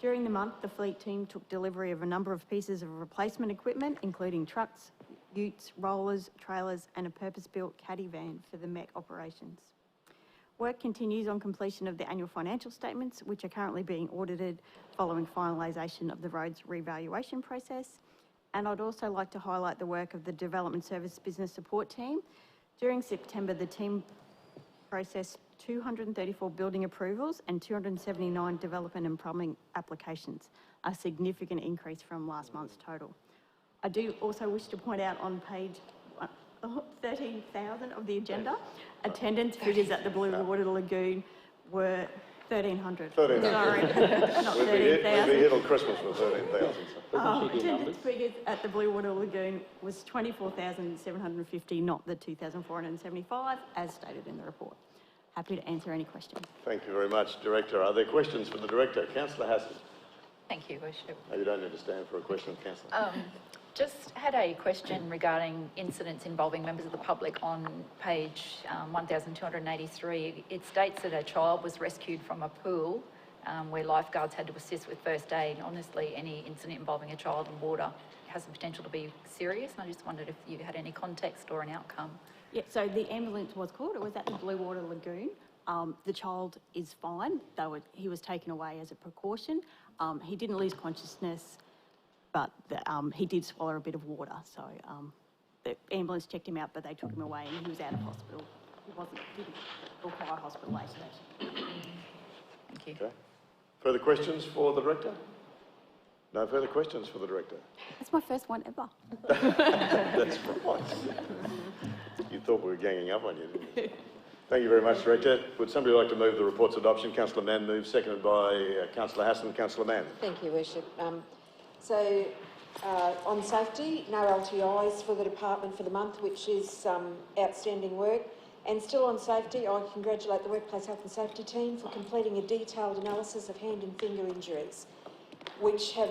Speaker 15: During the month, the fleet team took delivery of a number of pieces of replacement equipment, including trucks, utes, rollers, trailers, and a purpose-built caddy van for the MEC operations. Work continues on completion of the annual financial statements, which are currently being audited following finalisation of the roads revaluation process. And I'd also like to highlight the work of the Development Service Business Support Team. During September, the team processed 234 building approvals and 279 development and plumbing applications, a significant increase from last month's total. I do also wish to point out on page 13,000 of the agenda, attendance figures at the Blue Water Lagoon were 1,300.
Speaker 1: 1,300.
Speaker 15: Sorry, not 13,000.
Speaker 1: We'll be here till Christmas with 13,000.
Speaker 15: Attendance figures at the Blue Water Lagoon was 24,750, not the 2,475, as stated in the report. Happy to answer any questions.
Speaker 1: Thank you very much, Director. Are there questions for the Director? Councillor Hassett.
Speaker 3: Thank you, Worship.
Speaker 1: No, you don't need to stand for a question, Councillor.
Speaker 3: Just had a question regarding incidents involving members of the public on page 1283. It states that a child was rescued from a pool where lifeguards had to assist with first aid. Honestly, any incident involving a child in water has the potential to be serious, and I just wondered if you had any context or an outcome.
Speaker 15: Yeah, so the ambulance was called. It was at the Blue Water Lagoon. The child is fine. He was taken away as a precaution. He didn't lose consciousness, but he did swallow a bit of water. So the ambulance checked him out, but they took him away and he was out of hospital. Didn't require hospitalisation.
Speaker 3: Thank you.
Speaker 1: Okay. Further questions for the Director? No further questions for the Director?
Speaker 15: That's my first one ever.
Speaker 1: That's right. You thought we were ganging up on you, didn't you? Thank you very much, Director. Would somebody like to move the report's adoption? Councillor Mann moves, seconded by Councillor Hassan. Councillor Mann.
Speaker 5: Thank you, Worship. On safety, no LTIs for the department for the month, which is outstanding work. And still on safety, I congratulate the Workplace Health and Safety team for completing a detailed analysis of hand and finger injuries, which have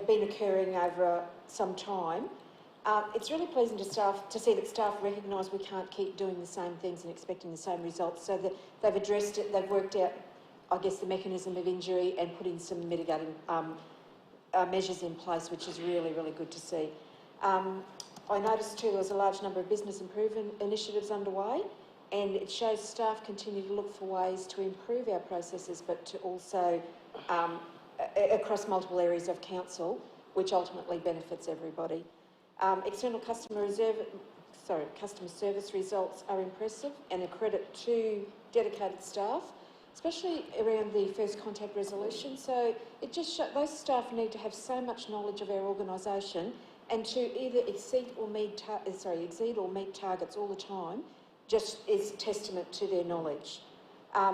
Speaker 5: been occurring over some time. It's really pleasing to see that staff recognise we can't keep doing the same things and expecting the same results, so that they've addressed it, they've worked out, I guess, the mechanism of injury and put in some mitigating measures in place, which is really, really good to see. I noticed too there was a large number of business improvement initiatives underway, and it shows staff continue to look for ways to improve our processes, but to also across multiple areas of council, which ultimately benefits everybody. External customer service results are impressive and a credit to dedicated staff, especially around the first contact resolution. So it just shows those staff need to have so much knowledge of our organisation, and to either exceed or meet targets all the time just is testament to their knowledge. I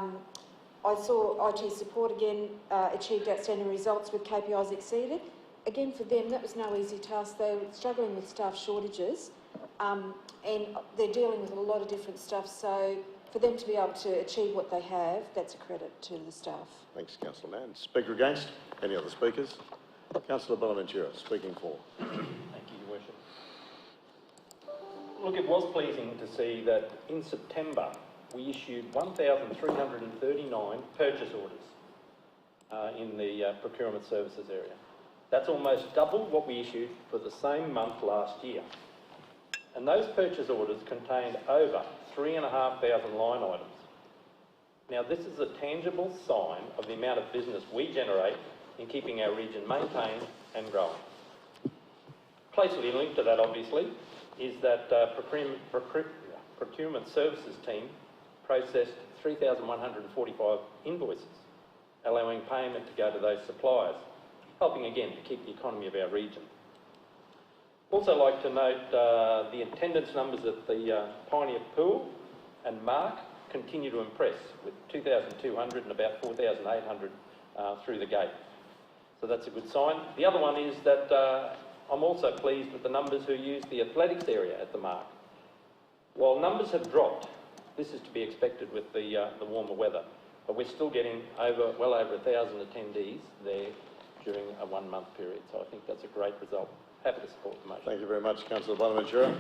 Speaker 5: saw IT support again achieved outstanding results with KPIs exceeded. Again, for them, that was no easy task. They were struggling with staff shortages, and they're dealing with a lot of different stuff. So for them to be able to achieve what they have, that's a credit to the staff.
Speaker 1: Thanks, Councillor Mann. Speaker against? Any other speakers? Councillor Bonaventura, speaking for.
Speaker 11: Thank you, Your Worship. Look, it was pleasing to see that in September we issued 1,339 purchase orders in the procurement services area. That's almost double what we issued for the same month last year. And those purchase orders contained over 3,500 line items. Now, this is a tangible sign of the amount of business we generate in keeping our region maintained and growing. Closely linked to that, obviously, is that procurement services team processed 3,145 invoices, allowing payment to go to those suppliers, helping again to keep the economy of our region. Also like to note the attendance numbers at the Pioneer Pool and Mark continue to impress, with 2,200 and about 4,800 through the gate. So that's a good sign. The other one is that I'm also pleased with the numbers who use the athletics area at the Mark. While numbers have dropped, this is to be expected with the warmer weather, but we're still getting well over 1,000 attendees there during a 1 month period. So I think that's a great result. Happy to support the motion.
Speaker 1: Thank you very much, Councillor Bonaventura.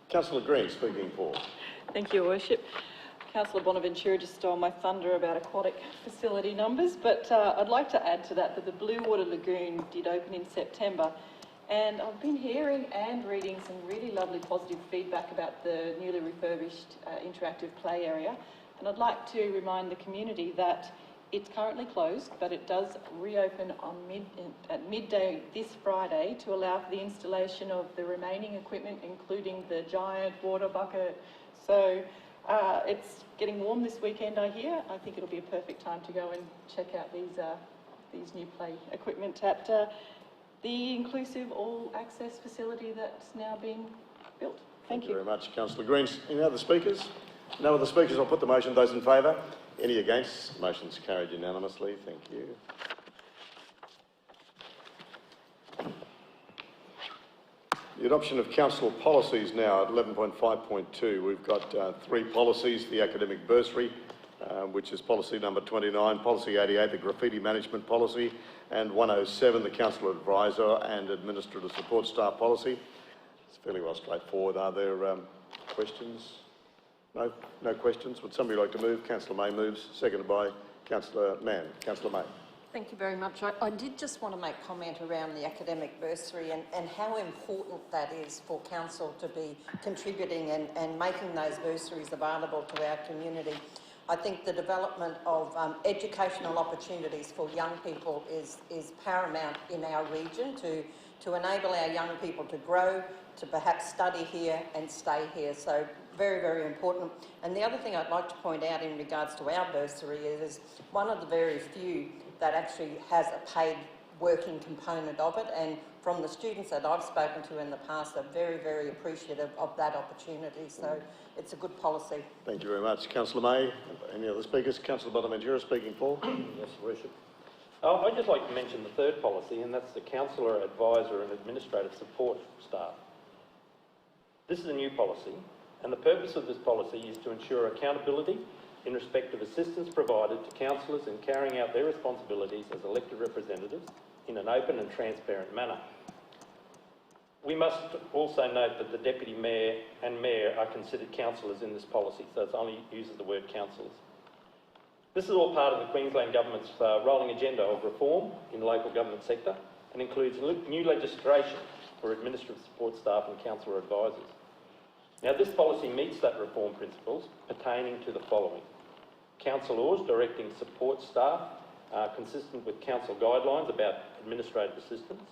Speaker 1: Councillor Green, speaking for.
Speaker 12: Thank you, Your Worship. Councillor Bonaventura just stole my thunder about aquatic facility numbers, but I'd like to add to that the Blue Water Lagoon did open in September, and I've been hearing and reading some really lovely positive feedback about the newly refurbished interactive play area, and I'd like to remind the community that it's currently closed, but it does reopen on at midday this Friday to allow for the installation of the remaining equipment, including the giant water bucket. So it's getting warm this weekend, I hear. I think it'll be a perfect time to go and check out these new play equipment at the inclusive all-access facility that's now being built. Thank you.
Speaker 1: Thank you very much, Councillor Green. Any other speakers? No other speakers. I'll put the motion. Those in favour? Any against? Motion's carried unanimously. Thank you. The adoption of council policies now at 11.5.2. We've got 3 policies: the academic bursary, which is policy number 29, policy 88, the graffiti management policy, and 107, the council advisor and administrative support staff policy. It's fairly well straightforward. Are there questions? No? No questions? Would somebody like to move? Councillor May moves, seconded by Councillor Mann. Councillor May.
Speaker 7: Thank you very much. I did just want to make comment around the academic bursary and how important that is for council to be contributing and making those bursaries available to our community. I think the development of educational opportunities for young people is paramount in our region to enable our young people to grow, to perhaps study here and stay here. So very, very important. And the other thing I'd like to point out in regards to our bursary is one of the very few that actually has a paid working component of it, and from the students that I've spoken to in the past are very, very appreciative of that opportunity. So it's a good policy.
Speaker 1: Thank you very much. Councillor May. Any other speakers? Councillor Bonaventura speaking for.
Speaker 11: Yes, Your Worship. I'd just like to mention the third policy, and that's the councillor, advisor and administrative support staff. This is a new policy, and the purpose of this policy is to ensure accountability in respect of assistance provided to councillors in carrying out their responsibilities as elected representatives in an open and transparent manner. We must also note that the Deputy Mayor and Mayor are considered councillors in this policy, so it only uses the word councillors. This is all part of the Queensland Government's rolling agenda of reform in the local government sector and includes new legislation for administrative support staff and councillor advisors. Now, this policy meets that reform principles pertaining to the following: council laws directing support staff consistent with council guidelines about administrative assistance.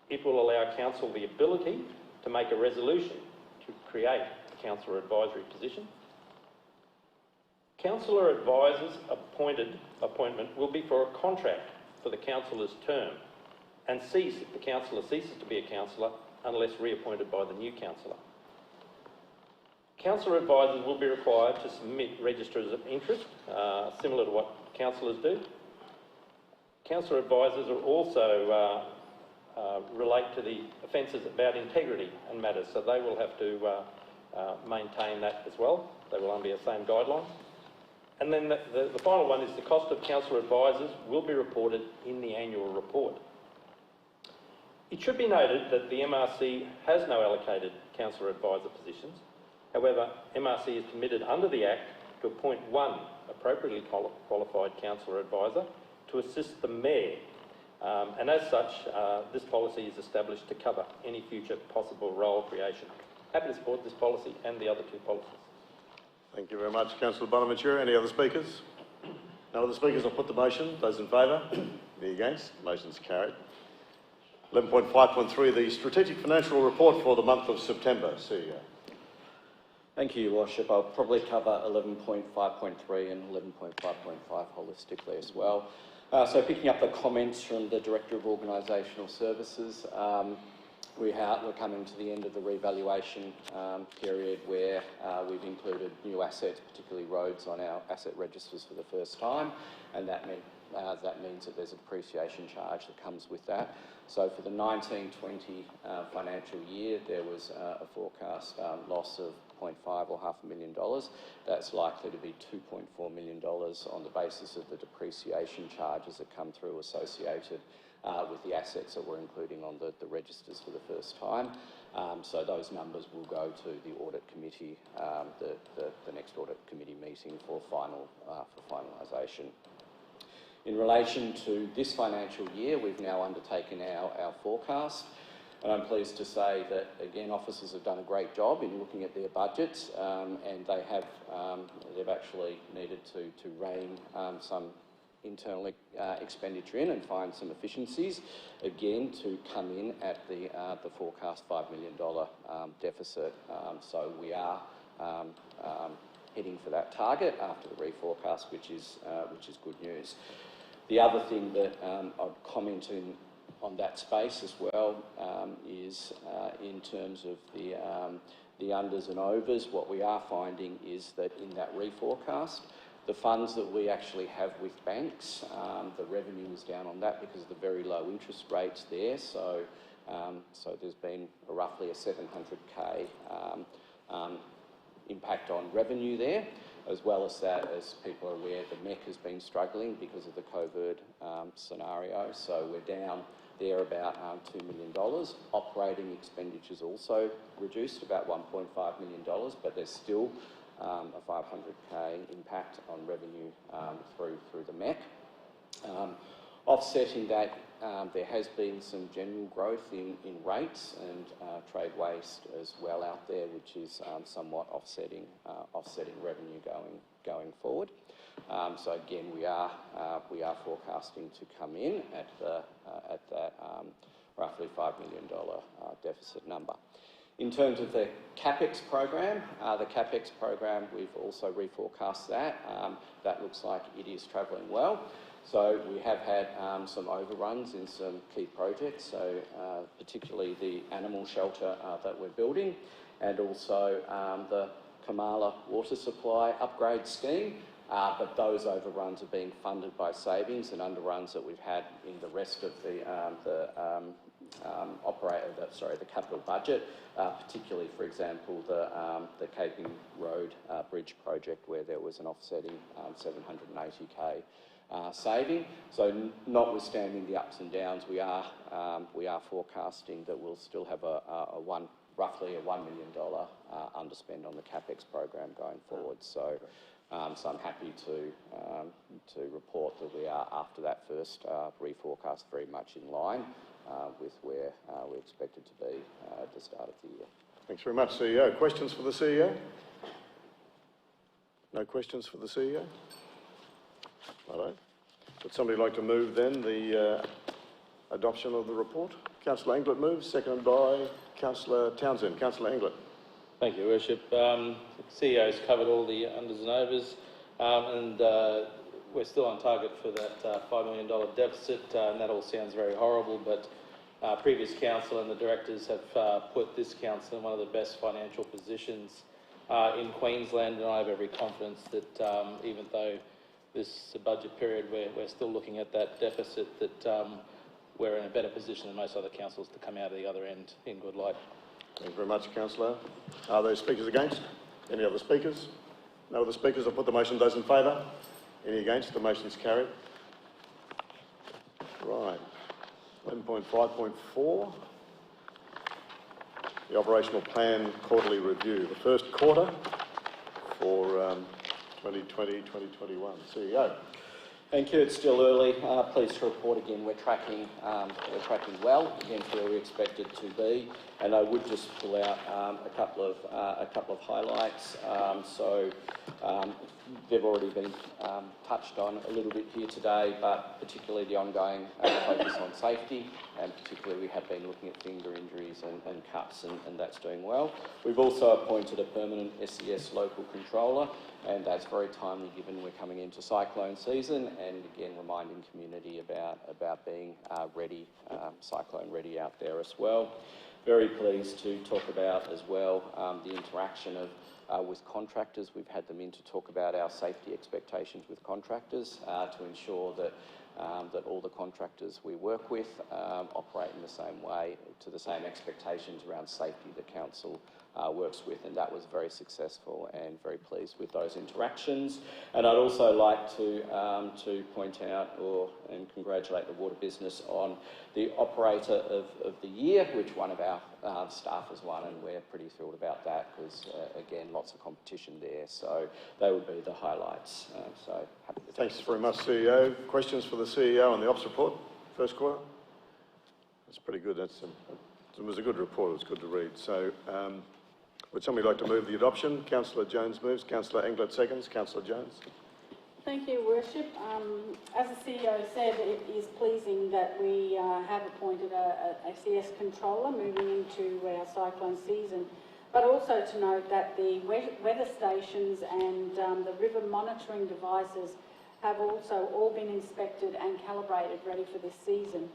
Speaker 11: It will allow council the ability to make a resolution to create a councillor advisory position. Councillor advisors' appointment will be for a contract for the councillor's term and cease if the councillor ceases to be a councillor unless reappointed by the new councillor. Councillor advisors will be required to submit registers of interest, similar to what councillors do. Councillor advisors are also relate to the offences about integrity and matters, so they will have to maintain that as well. They will under the same guidelines. And then the final one is the cost of councillor advisors will be reported in the annual report. It should be noted that the MRC has no allocated councillor advisor positions. However, MRC is permitted under the Act to appoint one appropriately qualified councillor advisor to assist the Mayor. And as such, this policy is established to cover any future possible role creation. Happy to support this policy and the other two policies.
Speaker 1: Thank you very much, Councillor Bonaventura. Any other speakers? No other speakers. I'll put the motion. Those in favour? Any against? Motion's carried. 11.5.3, the Strategic Financial Report for the month of September. CEO.
Speaker 4: Thank you, Your Worship. I'll probably cover 11.5.3 and 11.5.5 holistically as well. So picking up the comments from the Director of Organisational Services, we're coming to the end of the revaluation period where we've included new assets, particularly roads, on our asset registers for the first time, and that means that there's a depreciation charge that comes with that. So for the 19-20 financial year, there was a forecast loss of $0.5 or $500,000. That's likely to be $2.4 million on the basis of the depreciation charges that come through associated with the assets that we're including on the registers for the first time. So those numbers will go to the audit committee, the next audit committee meeting for finalisation. In relation to this financial year, we've now undertaken our forecast. And I'm pleased to say that, again, officers have done a great job in looking at their budgets, and they've actually needed to rein some internal expenditure in and find some efficiencies, again, to come in at the forecast $5 million deficit. So we are heading for that target after the reforecast, which is good news. The other thing that I'd comment on that space as well is in terms of the unders and overs, what we are finding is that in that reforecast, the funds that we actually have with banks, the revenue is down on that because of the very low interest rates there. So there's been roughly a $700K impact on revenue there. As well as that, as people are aware, the MEC has been struggling because of the COVID scenario. So we're down there about $2 million. Operating expenditures also reduced about $1.5 million, but there's still a $500K impact on revenue through the MEC. Offsetting that, there has been some general growth in rates and trade waste as well out there, which is somewhat offsetting revenue going forward. So again, we are forecasting to come in at that roughly $5 million deficit number. In terms of the CapEx program, we've also reforecast that. That looks like it is travelling well. So we have had some overruns in some key projects, so particularly the animal shelter that we're building, and also the Kamala water supply upgrade scheme. But those overruns are being funded by savings and underruns that we've had in the rest of the capital budget, particularly, for example, the Caping Road Bridge project, where there was an offsetting 780k saving. So, notwithstanding the ups and downs, we are forecasting that we'll still have roughly a $1 million underspend on the CapEx program going forward. So I'm happy to report that we are, after that first reforecast, very much in line with where we expected to be at the start of the year.
Speaker 1: Thanks very much, CEO. Questions for the CEO? No questions for the CEO? Righto. Would somebody like to move then the adoption of the report? Councillor Englert moves, seconded by Councillor Townsend. Councillor Englert.
Speaker 16: Thank you, Worship. The CEO's covered all the unders and overs, and we're still on target for that $5 million deficit, and that all sounds very horrible, but previous council and the directors have put this council in one of the best financial positions in Queensland, and I have every confidence that even though this is a budget period where we're still looking at that deficit, that we're in a better position than most other councils to come out of the other end in good light.
Speaker 1: Thank you very much, Councillor. Are there speakers against? Any other speakers? No other speakers? I'll put the motion. Those in favour? Any against? The motion is carried. Right. 11.5.4. The operational plan quarterly review. The first quarter for 2020-2021. CEO.
Speaker 4: Thank you. It's still early. Pleased to report again we're tracking well against where we expected to be, and I would just pull out a couple of highlights. They've already been touched on a little bit here today, but particularly the ongoing focus on safety, and particularly we have been looking at finger injuries and cuts, and that's doing well. We've also appointed a permanent SES local controller, and that's very timely given we're coming into cyclone season, and again reminding community about being ready, cyclone ready out there as well. Very pleased to talk about as well the interaction with contractors. We've had them in to talk about our safety expectations with contractors to ensure that all the contractors we work with operate in the same way, to the same expectations around safety that council works with, and that was very successful, and very pleased with those interactions. And I'd also like to point out and congratulate the water business on the operator of the year, which one of our staff has won, and we're pretty thrilled about that because again lots of competition there. So they would be the highlights. So happy to.
Speaker 1: Thanks very much, CEO. Questions for the CEO on the ops report, first quarter? That's pretty good. It was a good report. It was good to read. So would somebody like to move the adoption? Councillor Jones moves. Councillor Englert seconds. Councillor Jones.
Speaker 8: Thank you, Worship. As the CEO said, it is pleasing that we have appointed a CS controller moving into our cyclone season, but also to note that the weather stations and the river monitoring devices have also all been inspected and calibrated, ready for this season.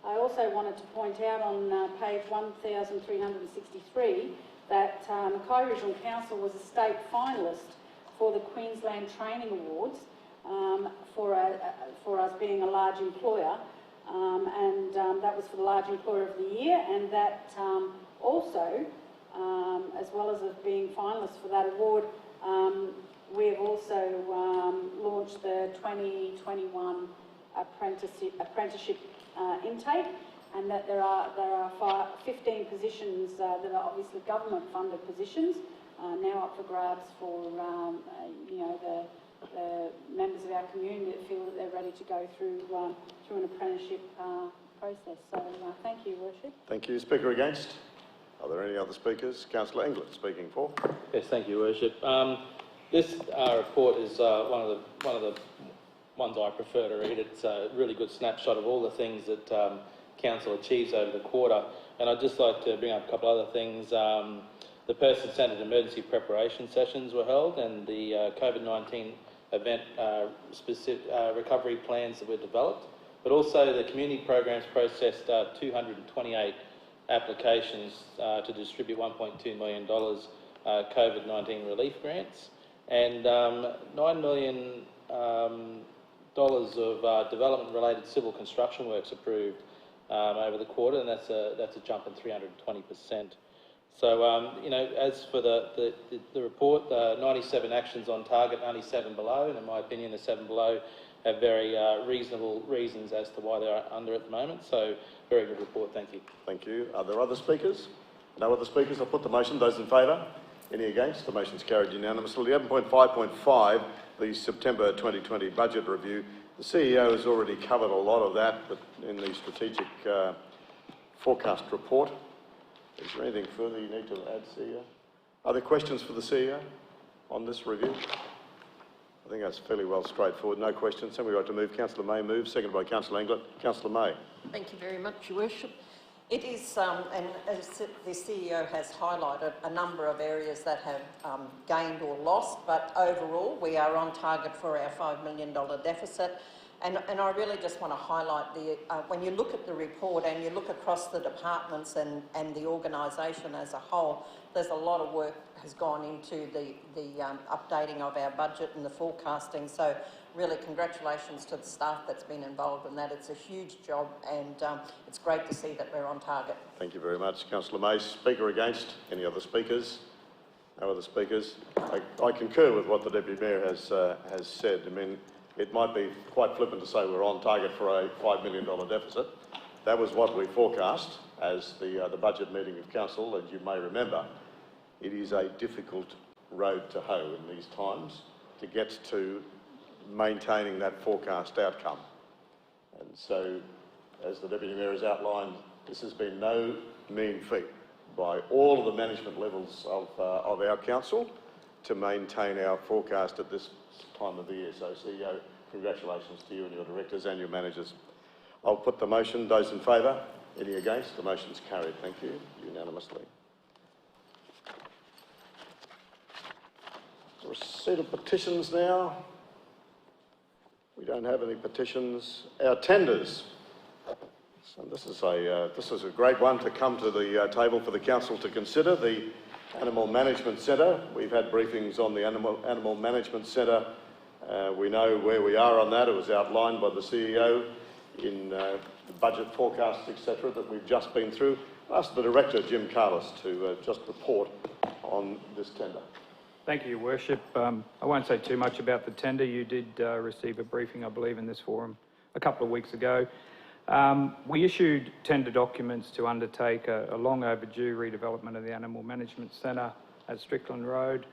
Speaker 8: I also wanted to point out on page 1363 that Mackay Regional Council was a state finalist for the Queensland Training Awards for us being a large employer, and that was for the Large Employer of the Year, and that also, as well as being finalists for that award, we have also launched the 2021 apprenticeship intake, and that there are 15 positions that are obviously government-funded positions now up for grabs for the members of our community that feel that they're ready to go through an apprenticeship process. So thank you, Your Worship.
Speaker 1: Thank you. Speaker against? Are there any other speakers? Councillor England speaking for.
Speaker 16: Yes, thank you, Your Worship. This report is one of the ones I prefer to read. It's a really good snapshot of all the things that Council achieves over the quarter. And I'd just like to bring up a couple other things. The person-centred emergency preparation sessions were held, and the COVID-19 event recovery plans that were developed. But also the community programs processed 228 applications to distribute $1.2 million COVID-19 relief grants, and $9 million of development-related civil construction works approved over the quarter, and that's a jump in 320%. So, you know, as for the report, 97 actions on target, only 7 below, and in my opinion, the 7 below have very reasonable reasons as to why they're under at the moment. So, very good report. Thank you.
Speaker 1: Thank you. Are there other speakers? No other speakers. I'll put the motion. Those in favour? Any against? The motion's carried unanimously. 11.5.5, the September 2020 budget review. The CEO has already covered a lot of that, but in the strategic forecast report. Is there anything further you need to add, CEO? Are there questions for the CEO on this review? I think that's fairly well straightforward. No questions. Somebody like to move? Councillor May moves, seconded by Councillor England. Councillor May.
Speaker 7: Thank you very much, Your Worship. It is, and as the CEO has highlighted, a number of areas that have gained or lost, but overall we are on target for our $5 million deficit. And I really just want to highlight when you look at the report and you look across the departments and the organisation as a whole, there's a lot of work has gone into the updating of our budget and the forecasting. So really congratulations to the staff that's been involved in that. It's a huge job, and it's great to see that we're on target.
Speaker 1: Thank you very much. Councillor May. Speaker against? Any other speakers? No other speakers? I concur with what the Deputy Mayor has said. I mean, it might be quite flippant to say we're on target for a $5 million deficit. That was what we forecast as the budget meeting of Council, and you may remember, it is a difficult road to hoe in these times to get to maintaining that forecast outcome. And so, as the Deputy Mayor has outlined, this has been no mean feat by all of the management levels of our Council to maintain our forecast at this time of the year. So, CEO, congratulations to you and your directors and your managers. I'll put the motion. Those in favour? Any against? The motion's carried. Thank you. Unanimously. Receipt of petitions now. We don't have any petitions. Our tenders. So this is a great one to come to the table for the Council to consider. The Animal Management Centre. We've had briefings on the Animal Management Centre. We know where we are on that. It was outlined by the CEO in the budget forecasts, etc., that we've just been through. I'll ask the Director, Jim Carlis, to just report on this tender.
Speaker 11: Thank you, Your Worship. I won't say too much about the tender. You did receive a briefing, I believe, in this forum a couple of weeks ago. We issued tender documents to undertake a long overdue redevelopment of the Animal Management Centre at Strickland Road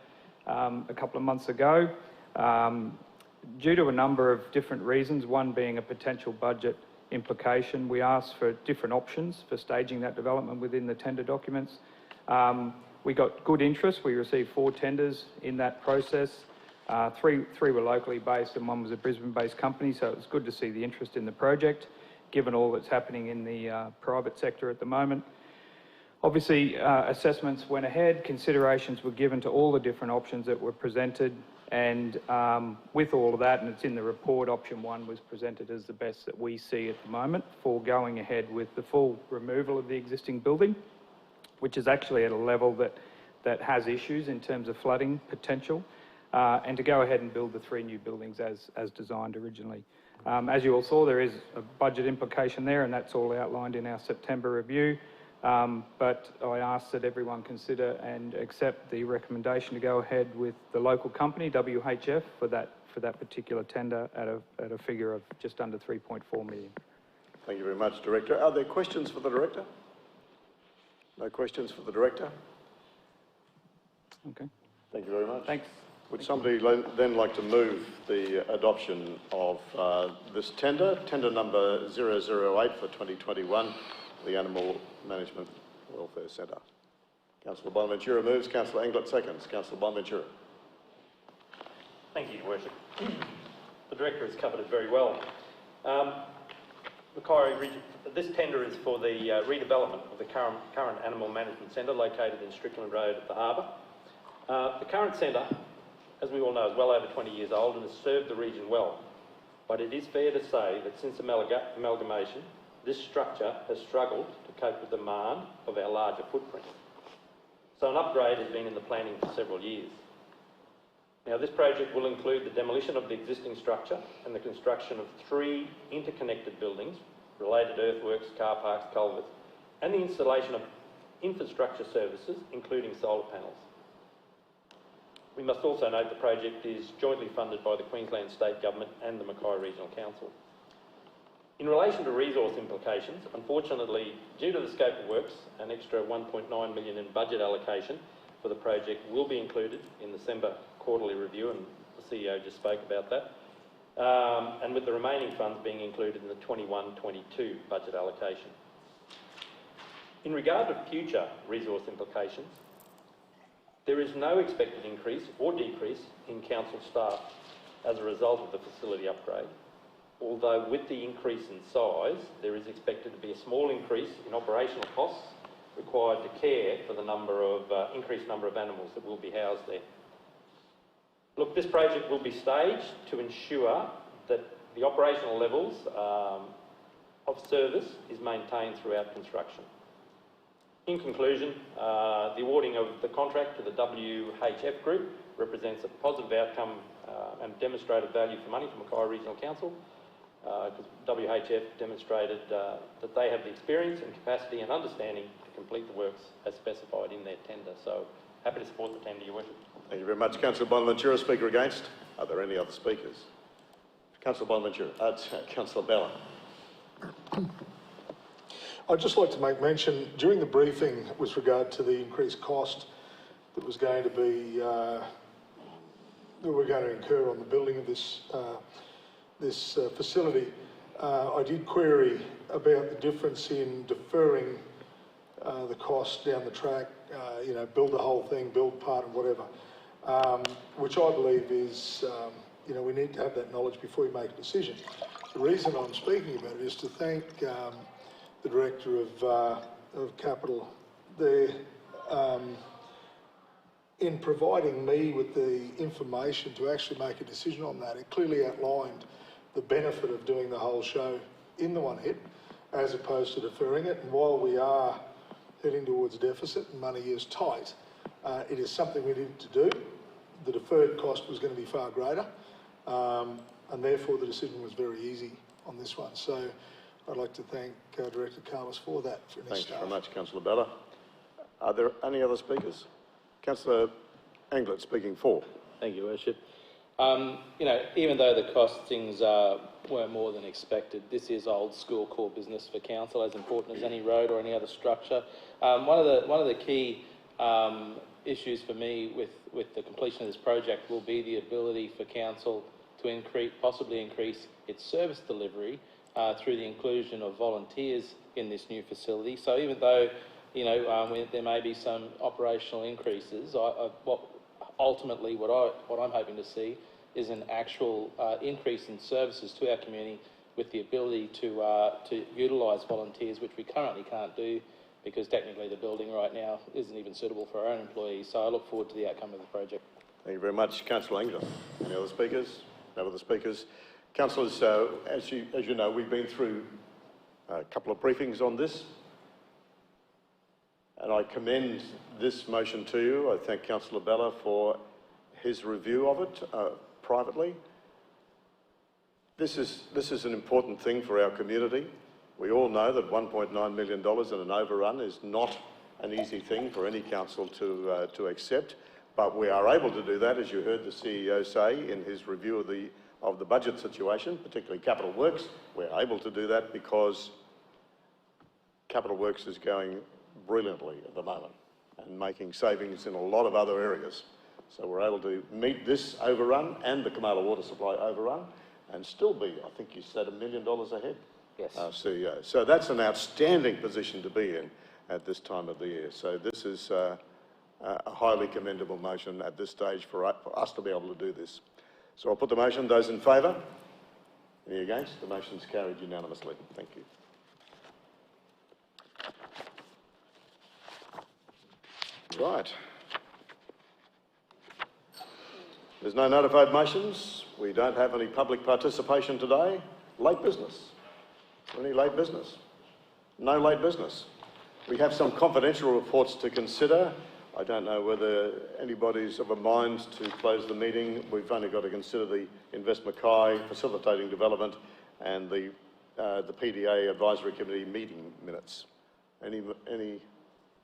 Speaker 11: a couple of months ago. Due to a number of different reasons, one being a potential budget implication, we asked for different options for staging that development within the tender documents. We got good interest. We received 4 tenders in that process. Three were locally based and one was a Brisbane-based company, so it was good to see the interest in the project, given all that's happening in the private sector at the moment. Obviously, assessments went ahead, considerations were given to all the different options that were presented, and with all of that, and it's in the report, option 1 was presented as the best that we see at the moment for going ahead with the full removal of the existing building, which is actually at a level that has issues in terms of flooding potential, and to go ahead and build the 3 new buildings as designed originally. As you all saw, there is a budget implication there, and that's all outlined in our September review. But I ask that everyone consider and accept the recommendation to go ahead with the local company, WHF, for that particular tender at a figure of just under $3.4 million.
Speaker 1: Thank you very much, Director. Are there questions for the Director? No questions for the Director?
Speaker 11: Okay.
Speaker 1: Thank you very much.
Speaker 11: Thanks.
Speaker 1: Would somebody then like to move the adoption of this tender number 008 for 2021, the Animal Management Welfare Centre? Councillor Bonaventura moves, Councillor Englert seconds. Councillor Bonaventura.
Speaker 10: Thank you, Your Worship. The Director has covered it very well. Mackay region, this tender is for the redevelopment of the current Animal Management Centre located in Strickland Road at the Harbour. The current centre, as we all know, is well over 20 years old and has served the region well. But it is fair to say that since amalgamation, this structure has struggled to cope with the demand of our larger footprint. So an upgrade has been in the planning for several years. Now, this project will include the demolition of the existing structure and the construction of 3 interconnected buildings, related earthworks, car parks, culverts, and the installation of infrastructure services, including solar panels. We must also note the project is jointly funded by the Queensland State Government and the Mackay Regional Council. In relation to resource implications, unfortunately, due to the scope of works, an extra $1.9 million in budget allocation for the project will be included in the December quarterly review, and the CEO just spoke about that, and with the remaining funds being included in the 21-22 budget allocation. In regard to future resource implications, there is no expected increase or decrease in council staff as a result of the facility upgrade, although with the increase in size, there is expected to be a small increase in operational costs required to care for the increased number of animals that will be housed there. Look, this project will be staged to ensure that the operational levels of service is maintained throughout construction. In conclusion, the awarding of the contract to the WHF Group represents a positive outcome and demonstrated value for money for Mackay Regional Council, because WHF demonstrated that they have the experience and capacity and understanding to complete the works as specified in their tender. So, happy to support the tender, Your Worship.
Speaker 1: Thank you very much. Councillor Bonaventura, Speaker against. Are there any other speakers? Councillor Bonaventura, Councillor Bella.
Speaker 14: I'd just like to make mention, during the briefing with regard to the increased cost that was going to be, that we're going to incur on the building of this facility, I did query about the difference in deferring the cost down the track, build the whole thing, build part and whatever, which I believe is, we need to have that knowledge before we make a decision. The reason I'm speaking about it is to thank the Director of Capital there in providing me with the information to actually make a decision on that. It clearly outlined the benefit of doing the whole show in the one hit as opposed to deferring it. And while we are heading towards deficit and money is tight, it is something we need to do. The deferred cost was going to be far greater, and therefore the decision was very easy on this one. So I'd like to thank Director Carlos for that.
Speaker 1: Thanks very much, Councillor Bella. Are there any other speakers? Councillor Englert speaking for.
Speaker 16: Thank you, Worship. Even though the costings were more than expected, this is old school core business for council, as important as any road or any other structure. One of the key issues for me with the completion of this project will be the ability for council to possibly increase its service delivery through the inclusion of volunteers in this new facility. So even though there may be some operational increases, ultimately what I'm hoping to see is an actual increase in services to our community with the ability to utilise volunteers, which we currently can't do because technically the building right now isn't even suitable for our own employees. So I look forward to the outcome of the project.
Speaker 1: Thank you very much, Councillor Englert. Any other speakers? No other speakers. Councillors, as you know, we've been through a couple of briefings on this, and I commend this motion to you. I thank Councillor Bella for his review of it privately. This is an important thing for our community. We all know that $1.9 million in an overrun is not an easy thing for any council to accept, but we are able to do that, as you heard the CEO say in his review of the budget situation, particularly Capital Works. We're able to do that because Capital Works is going brilliantly at the moment and making savings in a lot of other areas. So we're able to meet this overrun and the Kamala water supply overrun and still be, I think you said, $1 million ahead.
Speaker 4: Yes.
Speaker 1: CEO. So that's an outstanding position to be in at this time of the year. So this is a highly commendable motion at this stage for us to be able to do this. So I'll put the motion. Those in favour? Any against? The motion's carried unanimously. Thank you. Right. There's no notified motions. We don't have any public participation today. Late business. Any late business? No late business. We have some confidential reports to consider. I don't know whether anybody's of a mind to close the meeting. We've only got to consider the Invest Mackay facilitating development and the PDA Advisory Committee meeting minutes. Any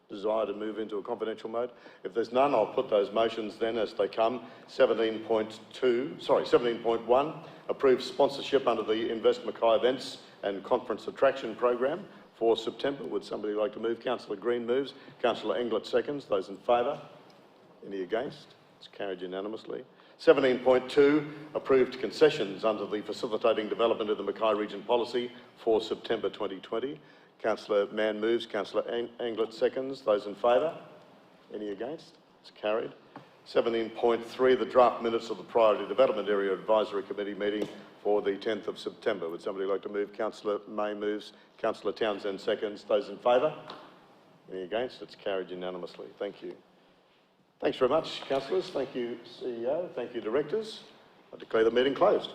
Speaker 1: desire to move into a confidential mode? If there's none, I'll put those motions then as they come. 17.1, approve sponsorship under the Invest Mackay Events and Conference Attraction Program for September. Would somebody like to move? Councillor Green moves. Councillor Englert seconds. Those in favour? Any against? It's carried unanimously. 17.2, approved concessions under the Facilitating Development of the Mackay Region Policy for September 2020. Councillor Mann moves. Councillor Englert seconds. Those in favour? Any against? It's carried. 17.3, the draft minutes of the Priority Development Area Advisory Committee meeting for the 10th of September. Would somebody like to move? Councillor May moves. Councillor Townsend seconds. Those in favour? Any against? It's carried unanimously. Thank you. Thanks very much, councillors. Thank you, CEO. Thank you, directors. I declare the meeting closed.